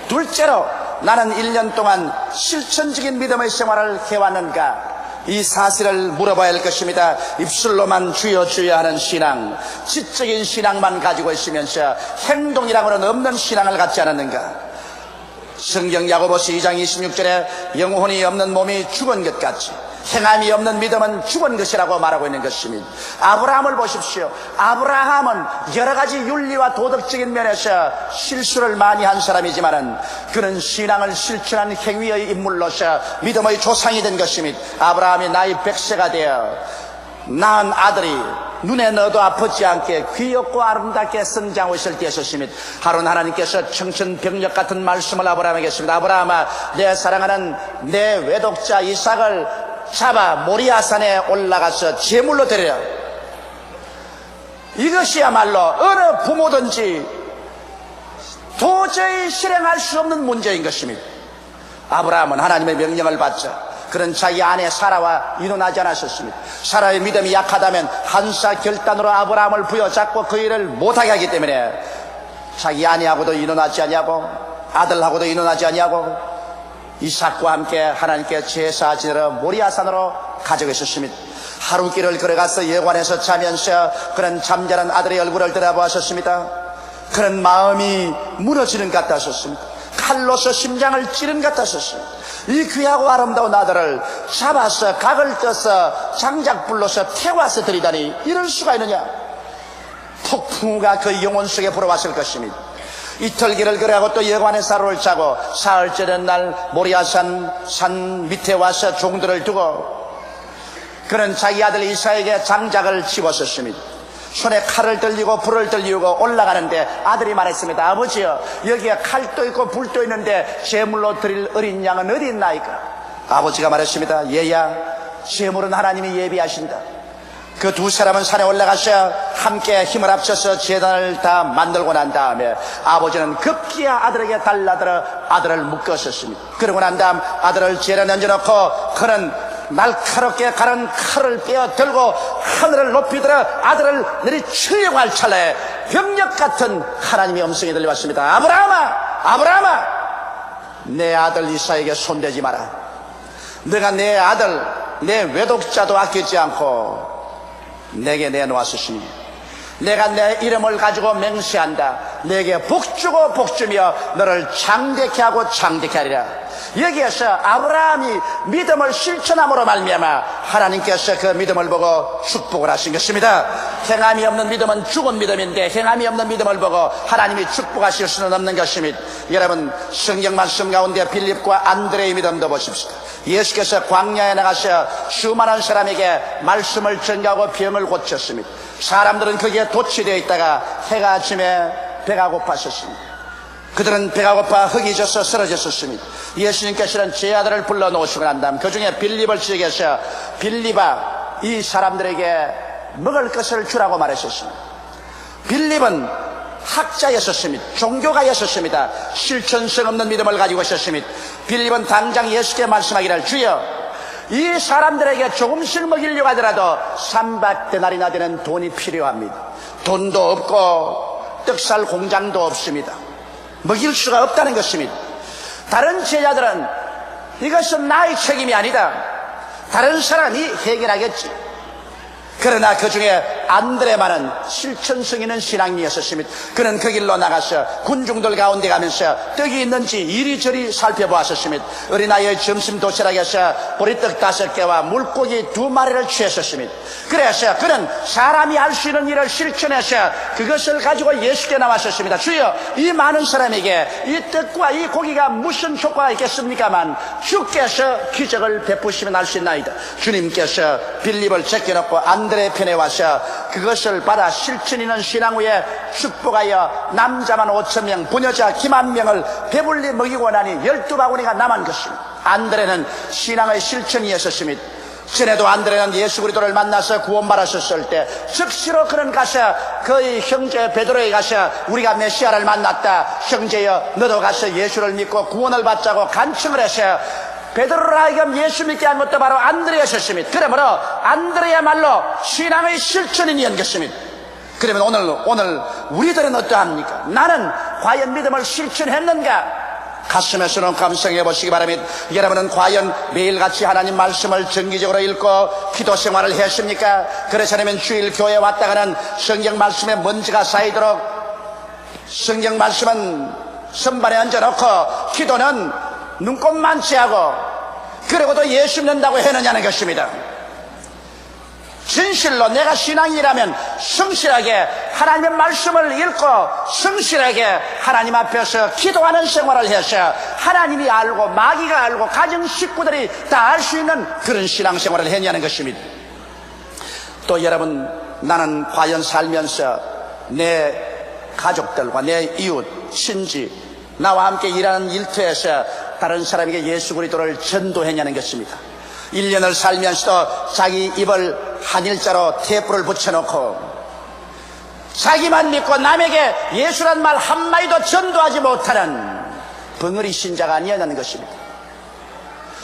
둘째로 나는 1년 동안 실천적인 믿음의 생활을 해왔는가? 이 사실을 물어봐야 할 것입니다. 입술로만 주여 주여 하는 신앙, 지적인 신앙만 가지고 있으면서 행동이라고는 없는 신앙을 갖지 않았는가? 성경 야고보서 2장 26절에 영혼이 없는 몸이 죽은 것 같이 행함이 없는 믿음은 죽은 것이라고 말하고 있는 것입니다. 아브라함을 보십시오. 아브라함은 여러 가지 윤리와 도덕적인 면에서 실수를 많이 한 사람이지만은 그는 신앙을 실천한 행위의 인물로서 믿음의 조상이 된 것입니다. 아브라함이 나이 100세가 되어 낳은 아들이 눈에 넣어도 아프지 않게 귀엽고 아름답게 성장하고 있을 때였습니다. 하루는 하나님께서 청천벽력 같은 말씀을 아브라함에게 했습니다. 아브라함아, 내 사랑하는 내 외독자 이삭을 잡아 모리아산에 올라가서 제물로 드리라. 이것이야말로 어느 부모든지 도저히 실행할 수 없는 문제인 것입니다. 아브라함은 하나님의 명령을 받자 그런 자기 아내 사라와 이혼하지 않았었습니다. 사라의 믿음이 약하다면 한사 결단으로 아브라함을 부여잡고 그 일을 못하게 하기 때문에 자기 아내하고도 이혼하지 아니하고 아들하고도 이혼하지 아니하고 이삭과 함께 하나님께 제사 지내러 모리아산으로 가져가 있었습니다. 하루길을 걸어가서 여관에서 자면서 그런 잠자는 아들의 얼굴을 들여다보았었습니다. 그런 마음이 무너지는 것 같았었습니다. 칼로서 심장을 찌른 것 같았었습니다. 이 귀하고 아름다운 아들을 잡아서 각을 떠서 장작불로서 태워서 들이다니 이럴 수가 있느냐? 폭풍우가 그 영혼 속에 불어왔을 것입니다. 이틀 길을 걸어가고 또 여관에 사로를 짜고 사흘째 된 날 모리아산 산 밑에 와서 종들을 두고 그는 자기 아들 이삭에게 장작을 집었었습니다. 손에 칼을 들리고 불을 들리고 올라가는데 아들이 말했습니다. 아버지요, 여기에 칼도 있고 불도 있는데 제물로 드릴 어린 양은 어디 있나이까? 아버지가 말했습니다. 얘야, 제물은 하나님이 예비하신다. 그 두 사람은 산에 올라가서 함께 힘을 합쳐서 제단을 다 만들고 난 다음에 아버지는 급기야 아들에게 달라들어 아들을 묶었었습니다. 그러고 난 다음 아들을 제단에 얹어놓고 그는 날카롭게 가른 칼을 빼어 들고 하늘을 높이 들어 아들을 내리치려고 할 찰나에 병력 같은 하나님의 음성이 들려왔습니다. 아브라함아, 아브라함아, 내 아들 이삭에게 손대지 마라. 내가 내 아들, 내 외독자도 아끼지 않고 내게 내놓았으시니 내가 내 이름을 가지고 맹세한다. 내게 복주고 복주며 너를 장대케 하고 장대케 하리라. 여기에서 아브라함이 믿음을 실천함으로 말미암아 하나님께서 그 믿음을 보고 축복을 하신 것입니다. 행함이 없는 믿음은 죽은 믿음인데 행함이 없는 믿음을 보고 하나님이 축복하실 수는 없는 것입니다. 여러분, 성경 말씀 가운데 빌립과 안드레의 믿음도 보십시오. 예수께서 광야에 나가서 수많은 사람에게 말씀을 전가하고 병을 고쳤습니다. 사람들은 거기에 도취되어 있다가 해가 아침에 배가 고팠었습니다. 그들은 배가 고파 흙이 져서 쓰러졌었습니다. 예수님께서는 제 아들을 불러놓으시고 난 다음 그 중에 빌립을 지적해서 빌립아, 이 사람들에게 먹을 것을 주라고 말했었습니다. 빌립은 학자였었습니다. 종교가였었습니다. 실천성 없는 믿음을 가지고 있었습니다. 빌립은 당장 예수께 말씀하기를 주여, 이 사람들에게 조금씩 먹이려고 하더라도 300데나리나 되는 돈이 필요합니다. 돈도 없고 떡살 공장도 없습니다. 먹일 수가 없다는 것입니다. 다른 제자들은 이것은 나의 책임이 아니다, 다른 사람이 해결하겠지. 그러나 그 중에 안드레만은 실천성 있는 신앙이었습니다. 그는 그 길로 나가서 군중들 가운데 가면서 떡이 있는지 이리저리 살펴보았습니다. 어린아이의 점심 도시락에서 보리떡 5개와 물고기 2마리를 취했습니다. 그래서 그는 사람이 할 수 있는 일을 실천해서 그것을 가지고 예수께 나왔습니다. 주여, 이 많은 사람에게 이 떡과 이 고기가 무슨 효과가 있겠습니까만 주께서 기적을 베푸시면 할 수 있나이다. 주님께서 빌립을 제껴놓고 안드레 편에 와서 그것을 받아 실천 있는 신앙 후에 축복하여 남자만 5,000명, 부녀자 기만 명을 배불리 먹이고 나니 12바구니가 남은 것입니다. 안드레는 신앙의 실천이었습니다. 전에도 안드레는 예수 그리스도를 만나서 구원받았을 때 즉시로 그는 가서 그의 형제 베드로에 가서 우리가 메시아를 만났다, 형제여 너도 가서 예수를 믿고 구원을 받자고 간청을 해서 베드로를 하여금 예수 믿게 한 것도 바로 안드레였습니다. 그러므로 안드레야말로 신앙의 실천인이었던 것입니다. 그러면 오늘 우리들은 어떠합니까? 나는 과연 믿음을 실천했는가? 가슴에서 는 감상해 보시기 바랍니다. 여러분은 과연 매일같이 하나님 말씀을 정기적으로 읽고 기도 생활을 했습니까? 그렇지 않으면 주일 교회 왔다가는 성경 말씀에 먼지가 쌓이도록 성경 말씀은 선반에 얹어놓고 기도는 눈곱만 채하고 그러고도 예수 믿는다고 해느냐는 것입니다. 진실로 내가 신앙이라면 성실하게 하나님의 말씀을 읽고 성실하게 하나님 앞에서 기도하는 생활을 해서 하나님이 알고 마귀가 알고 가정 식구들이 다 알 수 있는 그런 신앙생활을 했냐는 것입니다. 또 여러분, 나는 과연 살면서 내 가족들과 내 이웃, 친지, 나와 함께 일하는 일터에서 다른 사람에게 예수 그리스도를 전도했냐는 것입니다. 1년을 살면서도 자기 입을 한일자로 테이프를 붙여놓고 자기만 믿고 남에게 예수란 말 한마디도 전도하지 못하는 벙어리 신자가 아니었다는 것입니다.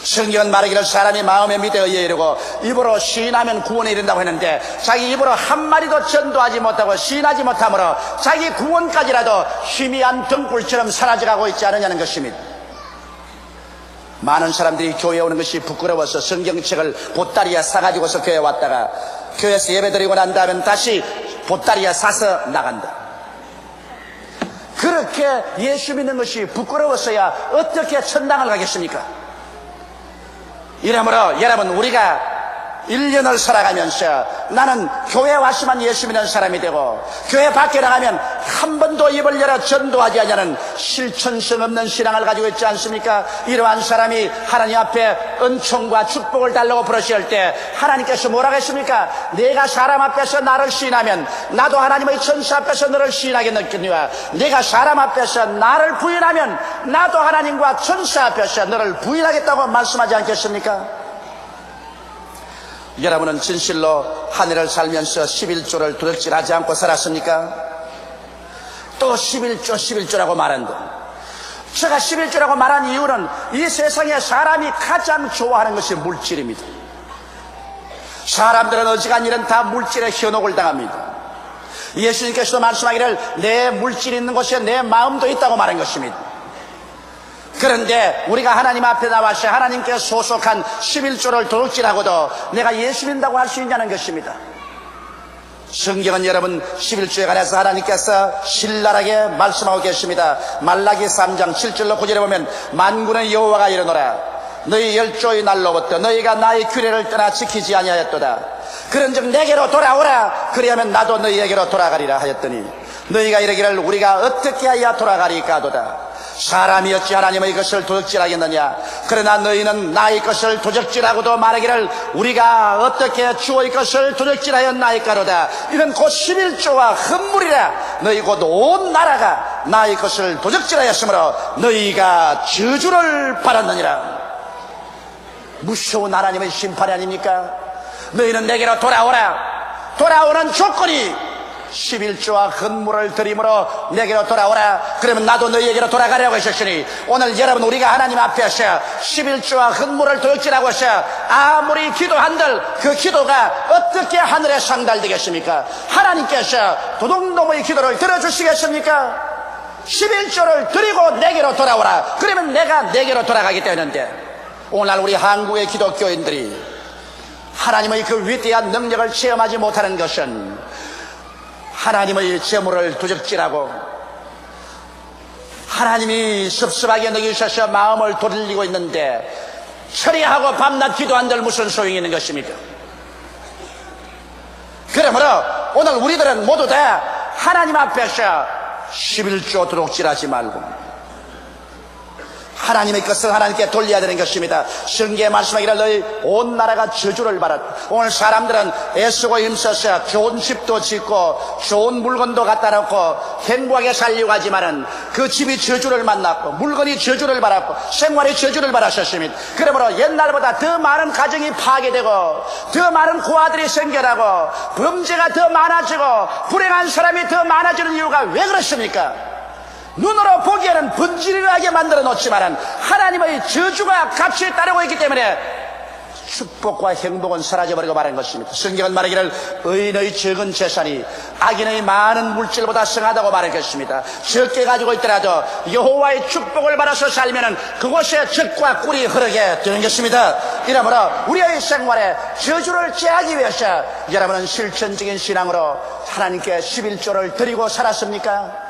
성경은 말하기를 사람이 마음에 믿어 의에 이르고 입으로 시인하면 구원에 이른다고 했는데 자기 입으로 한마디도 전도하지 못하고 시인하지 못함으로 자기 구원까지라도 희미한 등불처럼 사라져가고 있지 않느냐는 것입니다. 많은 사람들이 교회에 오는 것이 부끄러워서 성경책을 보따리에 사가지고서 교회에 왔다가 교회에서 예배드리고 난 다음에 다시 보따리에 사서 나간다. 그렇게 예수 믿는 것이 부끄러워서야 어떻게 천당을 가겠습니까? 이러므로 여러분, 우리가 1년을 살아가면서 나는 교회에 왔으면 예수 믿는 사람이 되고 교회 밖에 나가면 한 번도 입을 열어 전도하지 않냐는 실천성 없는 신앙을 가지고 있지 않습니까? 이러한 사람이 하나님 앞에 은총과 축복을 달라고 부르실 때 하나님께서 뭐라고 했습니까? 내가 사람 앞에서 나를 시인하면 나도 하나님의 천사 앞에서 너를 시인하겠느니와 내가 사람 앞에서 나를 부인하면 나도 하나님과 천사 앞에서 너를 부인하겠다고 말씀하지 않겠습니까? 여러분은 진실로 한 해를 살면서 11조를 도둑질하지 않고 살았습니까? 또 11조라고 말한다. 제가 11조라고 말한 이유는 이 세상에 사람이 가장 좋아하는 것이 물질입니다. 사람들은 어지간일은 다 물질에 현혹을 당합니다. 예수님께서도 말씀하기를 내 물질이 있는 곳에 내 마음도 있다고 말한 것입니다. 그런데 우리가 하나님 앞에 나와서 하나님께 소속한 11조를 도둑질하고도 내가 예수 믿는다고 할 수 있냐는 것입니다. 성경은 여러분 11조에 관해서 하나님께서 신랄하게 말씀하고 계십니다. 말라기 3장 7절로 9절에 보면 만군의 여호와가 이르노라 너희 열조의 날로부터 너희가 나의 규례를 떠나 지키지 아니하였도다. 그런즉 내게로 돌아오라 그리하면 나도 너희에게로 돌아가리라 하였더니 너희가 이르기를 우리가 어떻게 하여 돌아가리까 하도다. 사람이 어찌 하나님의 것을 도적질하겠느냐. 그러나 너희는 나의 것을 도적질하고도 말하기를 우리가 어떻게 주의 것을 도적질하였나이까로다. 이는 곧 11조와 흠물이라. 너희 곧 온 나라가 나의 것을 도적질하였으므로 너희가 저주를 받았느니라. 무서운 하나님의 심판이 아닙니까? 너희는 내게로 돌아오라. 돌아오는 조건이 11조와 헌물을 드림으로 내게로 돌아오라. 그러면 나도 너희에게로 돌아가려고 하셨으니 오늘 여러분 우리가 하나님 앞에서 11조와 헌물을 도둑질하고 해서 아무리 기도한들 그 기도가 어떻게 하늘에 상달되겠습니까? 하나님께서 도둑놈의 기도를 들어주시겠습니까? 11조를 드리고 내게로 돌아오라. 그러면 내가 내게로 돌아가기 때문인데 오늘 우리 한국의 기독교인들이 하나님의 그 위대한 능력을 체험하지 못하는 것은 하나님의 재물을 도적질하고 하나님이 섭섭하게 느끼셔서 마음을 돌리고 있는데 처리하고 밤낮 기도한들 무슨 소용이 있는 것입니까? 그러므로 오늘 우리들은 모두 다 하나님 앞에서 11조 도둑질하지 말고 하나님의 것을 하나님께 돌려야 되는 것입니다. 성경에 말씀하기를 너희 온 나라가 저주를 받았다. 오늘 사람들은 애쓰고 힘써서 좋은 집도 짓고 좋은 물건도 갖다 놓고 행복하게 살려고 하지만은 그 집이 저주를 만났고 물건이 저주를 받았고 생활이 저주를 받았었습니다. 그러므로 옛날보다 더 많은 가정이 파괴되고 더 많은 고아들이 생겨나고 범죄가 더 많아지고 불행한 사람이 더 많아지는 이유가 왜 그렇습니까? 눈으로 보기에는 번지르르하게 만들어 놓지만 하나님의 저주가 같이 따르고 있기 때문에 축복과 행복은 사라져버리고 마는 것입니다. 성경은 말하기를 의인의 적은 재산이 악인의 많은 물질보다 성하다고 말했겠습니다. 적게 가지고 있더라도 여호와의 축복을 받아서 살면은 그곳에 적과 꿀이 흐르게 되는 것입니다. 이러므로 우리의 생활에 저주를 제하기 위해서 여러분은 실천적인 신앙으로 하나님께 11조를 드리고 살았습니까?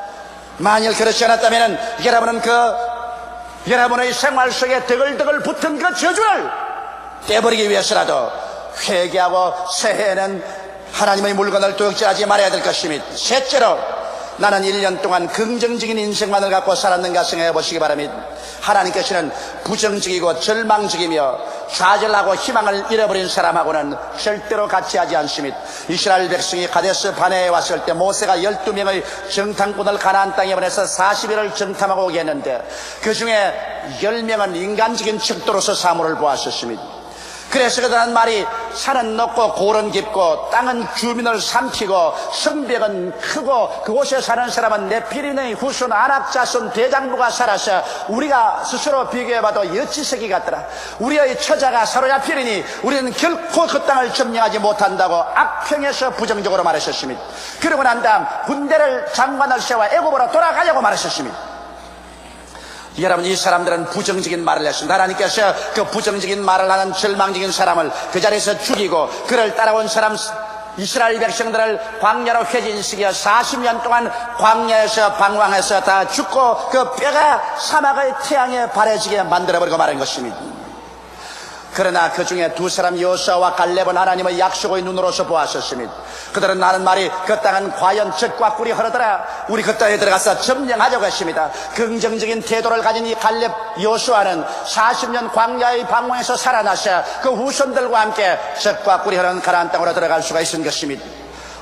만일 그렇지 않았다면 여러분은 여러분의 생활 속에 드글드글 붙은 그 저주를 떼버리기 위해서라도 회개하고 새해에는 하나님의 물건을 도둑질하지 말아야 될 것입니다. 셋째로, 나는 1년 동안 긍정적인 인생만을 갖고 살았는가 생각해 보시기 바랍니다. 하나님께서는 부정적이고 절망적이며 좌절하고 희망을 잃어버린 사람하고는 절대로 같이 하지 않습니다. 이스라엘 백성이 가데스 바네에 왔을 때 모세가 12명의 정탐꾼을 가나안 땅에 보내서 40일을 정탐하고 오게 했는데 그 중에 10명은 인간적인 척도로서 사물을 보았었습니다. 그래서 그다는 말이 산은 높고 골은 깊고 땅은 주민을 삼키고 성벽은 크고 그곳에 사는 사람은 네피림의 후손 아낙 자손 대장부가 살아서 우리가 스스로 비교해봐도 여치새끼 같더라. 우리의 처자가 사로잡히리니 우리는 결코 그 땅을 점령하지 못한다고 악평에서 부정적으로 말하셨습니다. 그러고 난 다음 군대를 장관을 세워 애굽으로 돌아가려고 말하셨습니다. 여러분, 이 사람들은 부정적인 말을 했습니다. 하나님께서 그 부정적인 말을 하는 절망적인 사람을 그 자리에서 죽이고 그를 따라온 사람 이스라엘 백성들을 광야로 회진시켜 40년 동안 광야에서 방황해서 다 죽고 그 뼈가 사막의 태양에 바래지게 만들어버리고 말한 것입니다. 그러나 그 중에 두 사람 여호수아와 갈렙은 하나님의 약속의 눈으로서 보았었습니다. 그들은 하는 말이 그 땅은 과연 젖과 꿀이 흐르더라. 우리 그 땅에 들어가서 점령하려고 했습니다. 긍정적인 태도를 가진 이 갈렙 여호수아는 40년 광야의 방황에서 살아나서 그 후손들과 함께 젖과 꿀이 흐르는 가나안 땅으로 들어갈 수가 있은 것입니다.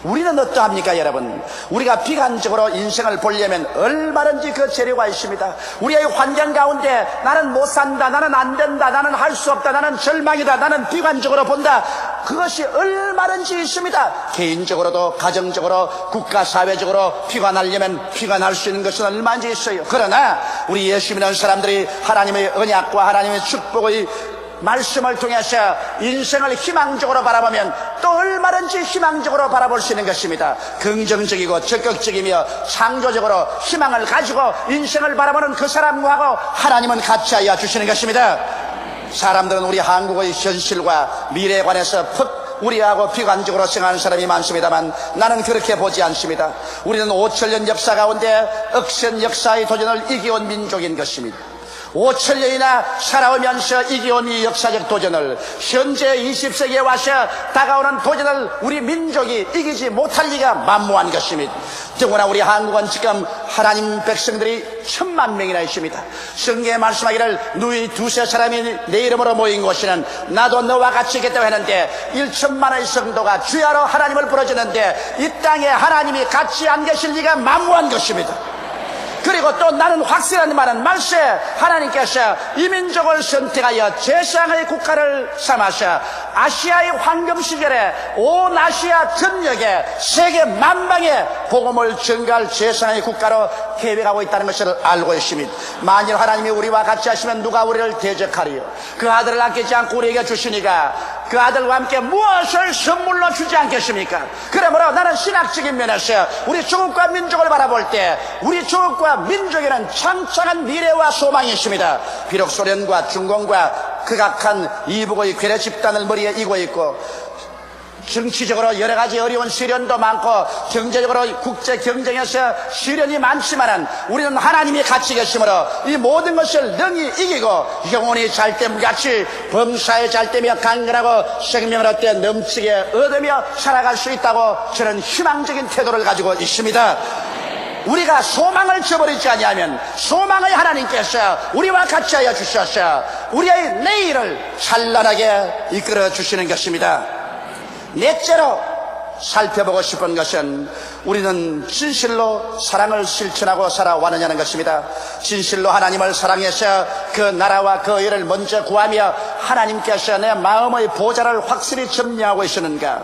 우리는 어떠합니까, 여러분? 우리가 비관적으로 인생을 보려면 얼마든지 그 재료가 있습니다. 우리의 환경 가운데 나는 못 산다, 나는 안 된다, 나는 할 수 없다, 나는 절망이다, 나는 비관적으로 본다. 그것이 얼마든지 있습니다. 개인적으로도 가정적으로 국가 사회적으로 비관하려면 비관할 수 있는 것은 얼마든지 있어요. 그러나 우리 예수 믿는 사람들이 하나님의 언약과 하나님의 축복의 말씀을 통해서 인생을 희망적으로 바라보면 또 얼마든지 희망적으로 바라볼 수 있는 것입니다. 긍정적이고 적극적이며 창조적으로 희망을 가지고 인생을 바라보는 그 사람하고 하나님은 같이 하여 주시는 것입니다. 사람들은 우리 한국의 현실과 미래에 관해서 우리하고 비관적으로 생각하는 사람이 많습니다만 나는 그렇게 보지 않습니다. 우리는 5천년 역사 가운데 억센 역사의 도전을 이겨온 민족인 것입니다. 5천년이나 살아오면서 이겨온 이 역사적 도전을 현재 20세기에 와서 다가오는 도전을 우리 민족이 이기지 못할 리가 만무한 것입니다. 더구나 우리 한국은 지금 하나님 백성들이 1000만 명이나 있습니다. 성경에 말씀하기를 너희 두세 사람이 내 이름으로 모인 곳에는 나도 너와 같이 있겠다고 했는데 1천만의 성도가 주야로 하나님을 부르짖는데 이 땅에 하나님이 같이 안 계실 리가 만무한 것입니다. 그리고 또 나는 확실한 말은 말세 하나님께서 이 민족을 선택하여 제사장의 국가를 삼아서 아시아의 황금 시절에 온 아시아 전역에 세계 만방에 복음을 전가할 제사장의 국가로 계획하고 있다는 것을 알고 있습니다. 만일 하나님이 우리와 같이 하시면 누가 우리를 대적하리요? 그 아들을 아끼지 않고 우리에게 주시니까 그 아들과 함께 무엇을 선물로 주지 않겠습니까? 그러므로 나는 신학적인 면에서 우리 조국과 민족을 바라볼 때 우리 조국과 민족에는 창창한 미래와 소망이 있습니다. 비록 소련과 중공과 극악한 이북의 괴뢰 집단을 머리에 이고 있고 정치적으로 여러 가지 어려운 시련도 많고 경제적으로 국제 경쟁에서 시련이 많지만은 우리는 하나님이 같이 계심으로 이 모든 것을 능히 이기고 영혼이 잘됨같이 범사에 잘되며 강건하고 생명을 얻되 넘치게 얻으며 살아갈 수 있다고 저는 희망적인 태도를 가지고 있습니다. 우리가 소망을 저버리지 아니하면 소망의 하나님께서 우리와 같이 하여 주셔서 우리의 내일을 찬란하게 이끌어 주시는 것입니다. 넷째로 살펴보고 싶은 것은 우리는 진실로 사랑을 실천하고 살아왔느냐는 것입니다. 진실로 하나님을 사랑해서 그 나라와 그 의를 먼저 구하며 하나님께서 내 마음의 보좌를 확실히 점령하고 있었는가?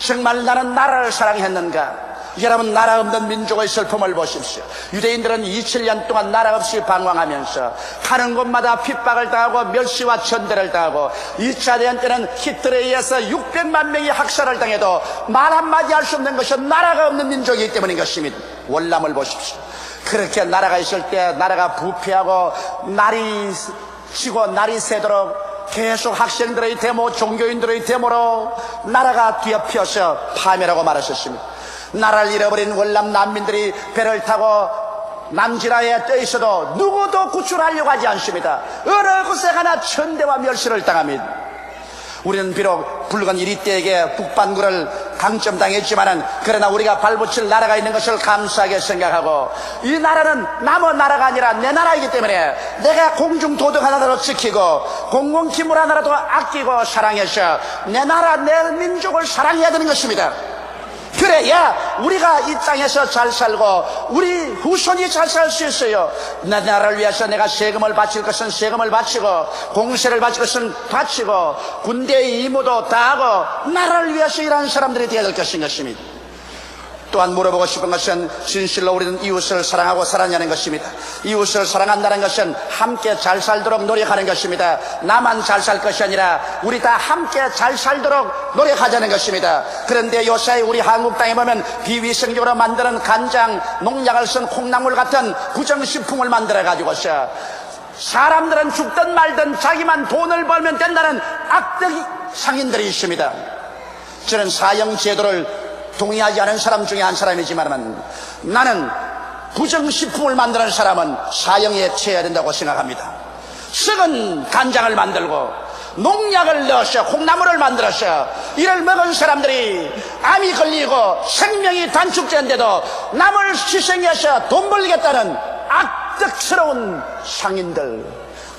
정말 나는 나라를 사랑했는가? 여러분, 나라 없는 민족의 슬픔을 보십시오. 유대인들은 27년 동안 나라 없이 방황하면서 가는 곳마다 핍박을 당하고 멸시와 천대를 당하고 2차 대전 때는 히틀러에 의해서 600만 명이 학살을 당해도 말 한마디 할 수 없는 것은 나라가 없는 민족이기 때문인 것입니다. 월남을 보십시오. 그렇게 나라가 있을 때 나라가 부패하고 날이 지고 날이 새도록 계속 학생들의 데모, 종교인들의 데모로 나라가 뒤엎여서 파멸하고 말았었습니다. 나라를 잃어버린 월남 난민들이 배를 타고 남진아에 떠 있어도 누구도 구출하려고 하지 않습니다. 어느 곳에 가나 천대와 멸시를 당합니다. 우리는 비록 붉은 이리떼에게 북반구를 강점당했지만은 그러나 우리가 발붙일 나라가 있는 것을 감사하게 생각하고 이 나라는 남의 나라가 아니라 내 나라이기 때문에 내가 공중도덕 하나라도 지키고 공공기물 하나라도 아끼고 사랑해서 내 나라 내 민족을 사랑해야 되는 것입니다. 그래야 우리가 이 땅에서 잘 살고 우리 후손이 잘 살 수 있어요. 내 나라를 위해서 내가 세금을 바칠 것은 세금을 바치고 공세를 바칠 것은 바치고 군대의 임무도 다하고 나라를 위해서 일하는 사람들이 되어야 될 것인 것입니다. 또한 물어보고 싶은 것은 진실로 우리는 이웃을 사랑하고 살았냐는 것입니다. 이웃을 사랑한다는 것은 함께 잘 살도록 노력하는 것입니다. 나만 잘 살 것이 아니라 우리 다 함께 잘 살도록 노력하자는 것입니다. 그런데 요새 우리 한국 땅에 보면 비위생적으로 만드는 간장, 농약을 쓴 콩나물 같은 부정식품을 만들어 가지고서 사람들은 죽든 말든 자기만 돈을 벌면 된다는 악덕 상인들이 있습니다. 저는 사형제도를 동의하지 않은 사람 중에 한 사람이지만 나는 부정식품을 만드는 사람은 사형에 처해야 된다고 생각합니다. 썩은 간장을 만들고 농약을 넣어서 콩나물을 만들어서 이를 먹은 사람들이 암이 걸리고 생명이 단축되는데도 남을 희생해서 돈 벌겠다는 악덕스러운 상인들,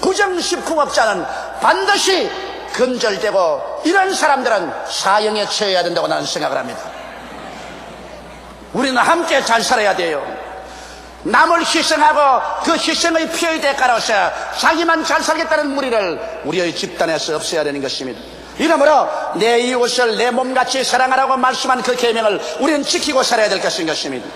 부정식품업자는 반드시 근절되고 이런 사람들은 사형에 처해야 된다고 나는 생각을 합니다. 우리는 함께 잘 살아야 돼요. 남을 희생하고 그 희생의 피해의 대가로서 자기만 잘 살겠다는 무리를 우리의 집단에서 없애야 되는 것입니다. 이러므로 내 이웃을 내 몸같이 사랑하라고 말씀한 그 계명을 우리는 지키고 살아야 될 것인 것입니다.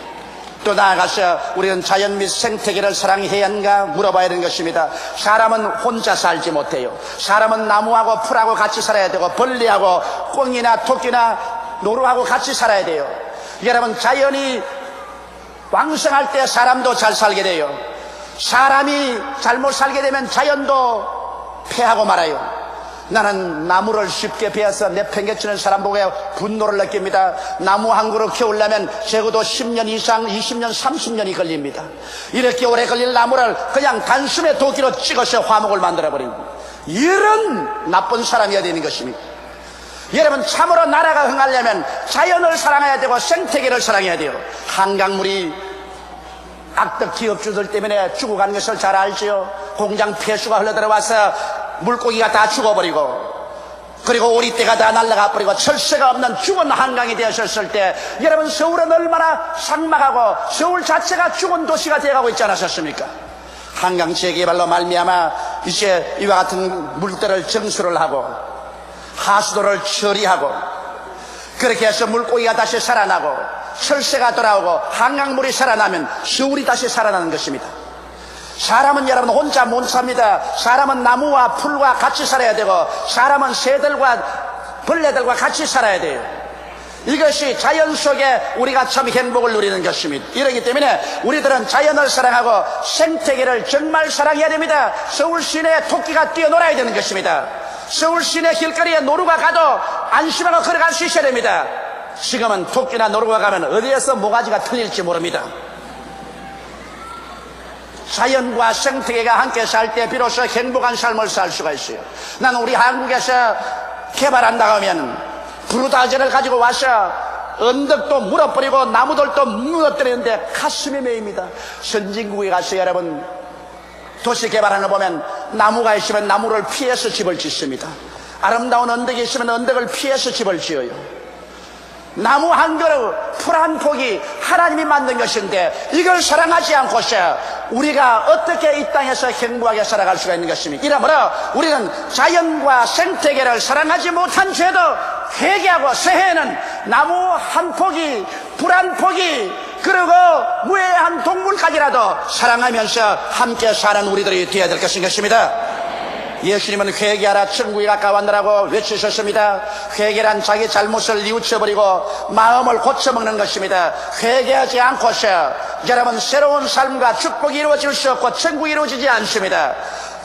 또 나아가서 우리는 자연 및 생태계를 사랑해야 하는가 물어봐야 되는 것입니다. 사람은 혼자 살지 못해요. 사람은 나무하고 풀하고 같이 살아야 되고 벌레하고 꽁이나 토끼나 노루하고 같이 살아야 돼요. 여러분, 자연이 왕성할 때 사람도 잘 살게 돼요. 사람이 잘못 살게 되면 자연도 패하고 말아요. 나는 나무를 쉽게 베어서 내팽개치는 사람 보고 분노를 느낍니다. 나무 한 그루 키우려면 적어도 10년 이상, 20년, 30년이 걸립니다. 이렇게 오래 걸릴 나무를 그냥 단숨에 도끼로 찍어서 화목을 만들어버립니다. 이런 나쁜 사람이어야 되는 것입니다. 여러분, 참으로 나라가 흥하려면 자연을 사랑해야 되고 생태계를 사랑해야 돼요. 한강물이 악덕 기업주들 때문에 죽어가는 것을 잘 알지요. 공장 폐수가 흘러들어와서 물고기가 다 죽어버리고 그리고 오리떼가 다 날아가 버리고 철새가 없는 죽은 한강이 되었을 때 여러분, 서울은 얼마나 삭막하고 서울 자체가 죽은 도시가 되어가고 있지 않았습니까? 한강 재개발로 말미암아 이제 이와 같은 물들을 정수를 하고 하수도를 처리하고 그렇게 해서 물고기가 다시 살아나고 철새가 돌아오고 한강물이 살아나면 서울이 다시 살아나는 것입니다. 사람은 여러분 혼자 못 삽니다. 사람은 나무와 풀과 같이 살아야 되고 사람은 새들과 벌레들과 같이 살아야 돼요. 이것이 자연 속에 우리가 참 행복을 누리는 것입니다. 이러기 때문에 우리들은 자연을 사랑하고 생태계를 정말 사랑해야 됩니다. 서울 시내에 토끼가 뛰어놀아야 되는 것입니다. 서울 시내 길거리에 노루가 가도 안심하고 걸어갈 수 있어야 됩니다. 지금은 토끼나 노루가 가면 어디에서 모가지가 틀릴지 모릅니다. 자연과 생태계가 함께 살 때 비로소 행복한 삶을 살 수가 있어요. 나는 우리 한국에서 개발한다고 하면 브루다지를 가지고 와서 언덕도 물어버리고 나무들도 무너뜨리는데 가슴이 메입니다. 선진국에 가서 여러분 도시 개발하는 거 보면 나무가 있으면 나무를 피해서 집을 짓습니다. 아름다운 언덕이 있으면 언덕을 피해서 집을 지어요. 나무 한 그루, 풀 한 폭이 하나님이 만든 것인데 이걸 사랑하지 않고서 우리가 어떻게 이 땅에서 행복하게 살아갈 수가 있는 것입니까? 이러므로 우리는 자연과 생태계를 사랑하지 못한 죄도 회개하고 새해에는 나무 한 포기, 불 한 포기, 그리고 무해한 동물까지라도 사랑하면서 함께 사는 우리들이 되어야 될 것입니다. 예수님은 회개하라 천국이 가까웠느라고 외치셨습니다. 회개란 자기 잘못을 뉘우쳐버리고 마음을 고쳐먹는 것입니다. 회개하지 않고서 여러분 새로운 삶과 축복이 이루어질 수 없고 천국이 이루어지지 않습니다.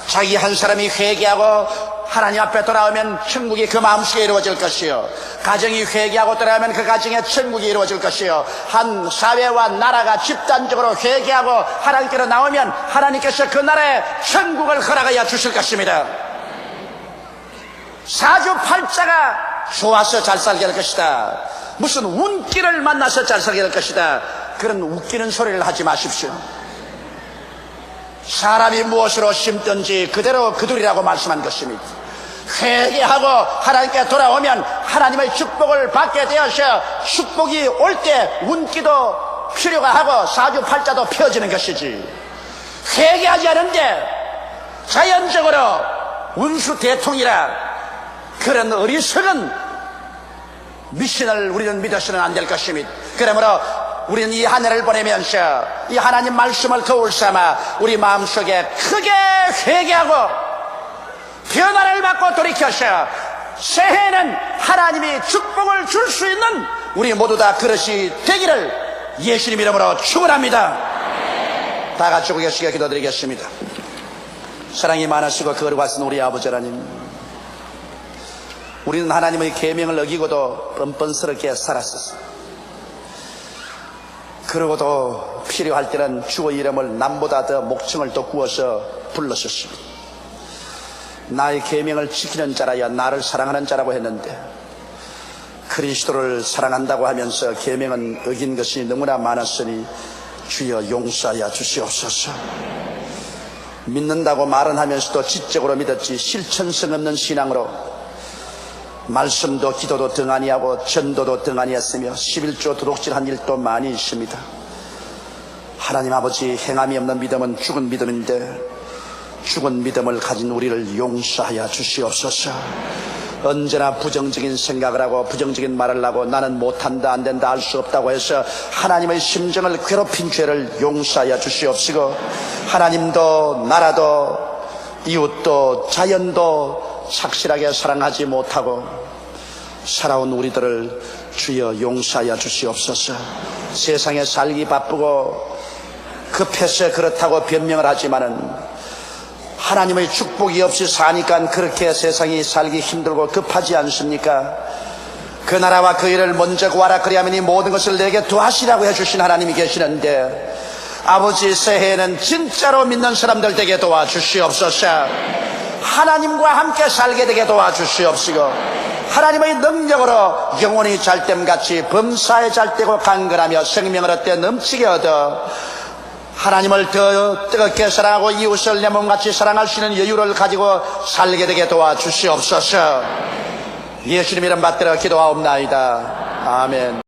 자기 한 사람이 회개하고 하나님 앞에 돌아오면 천국이 그 마음속에 이루어질 것이요, 가정이 회개하고 돌아오면 그 가정에 천국이 이루어질 것이요, 한 사회와 나라가 집단적으로 회개하고 하나님께로 나오면 하나님께서 그 나라에 천국을 허락하여 주실 것입니다. 사주팔자가 좋아서 잘 살게 될 것이다, 무슨 운기를 만나서 잘 살게 될 것이다, 그런 웃기는 소리를 하지 마십시오. 사람이 무엇으로 심든지 그대로 그들이라고 말씀한 것입니다. 회개하고 하나님께 돌아오면 하나님의 축복을 받게 되어서 축복이 올 때 운기도 필요가 하고 사주팔자도 펴지는 것이지, 회개하지 않은데 자연적으로 운수 대통이라 그런 어리석은 미신을 우리는 믿어서는 안 될 것입니다. 그러므로 우리는 이 한 해를 보내면서 이 하나님 말씀을 거울 삼아 우리 마음속에 크게 회개하고 변화를 받고 돌이켜서 새해에는 하나님이 축복을 줄 수 있는 우리 모두 다 그릇이 되기를 예수님 이름으로 축원합니다. 다 같이 고개시켜 기도드리겠습니다. 사랑이 많으시고 거룩하신 우리 아버지 하나님, 우리는 하나님의 계명을 어기고도 뻔뻔스럽게 살았었습니다. 그러고도 필요할 때는 주의 이름을 남보다 더 목청을 더 구워서 불렀었습니다. 나의 계명을 지키는 자라야 나를 사랑하는 자라고 했는데, 그리스도를 사랑한다고 하면서 계명은 어긴 것이 너무나 많았으니 주여 용서하여 주시옵소서. 믿는다고 말은 하면서도 지적으로 믿었지 실천성 없는 신앙으로 말씀도 기도도 등한히 하고 전도도 등한히 했으며 11조 도둑질한 일도 많이 있습니다. 하나님 아버지, 행함이 없는 믿음은 죽은 믿음인데 죽은 믿음을 가진 우리를 용서하여 주시옵소서. 언제나 부정적인 생각을 하고 부정적인 말을 하고 나는 못한다, 안 된다, 할 수 없다고 해서 하나님의 심정을 괴롭힌 죄를 용서하여 주시옵시고, 하나님도 나라도 이웃도 자연도 착실하게 사랑하지 못하고 살아온 우리들을 주여 용서하여 주시옵소서. 세상에 살기 바쁘고 급해서 그렇다고 변명을 하지만은 하나님의 축복이 없이 사니까 그렇게 세상이 살기 힘들고 급하지 않습니까? 그 나라와 그 일을 먼저 구하라, 그리하면 이 모든 것을 내게 도하시라고 해주신 하나님이 계시는데, 아버지, 새해에는 진짜로 믿는 사람들 되게 도와주시옵소서. 하나님과 함께 살게 되게 도와주시옵시고, 하나님의 능력으로 영혼이 잘됨같이 범사에 잘되고 강건하며 생명을 얻되 넘치게 얻어 하나님을 더 뜨겁게 사랑하고 이웃을 내 몸같이 사랑할 수 있는 여유를 가지고 살게 되게 도와주시옵소서. 예수님 이름 받들어 기도하옵나이다. 아멘.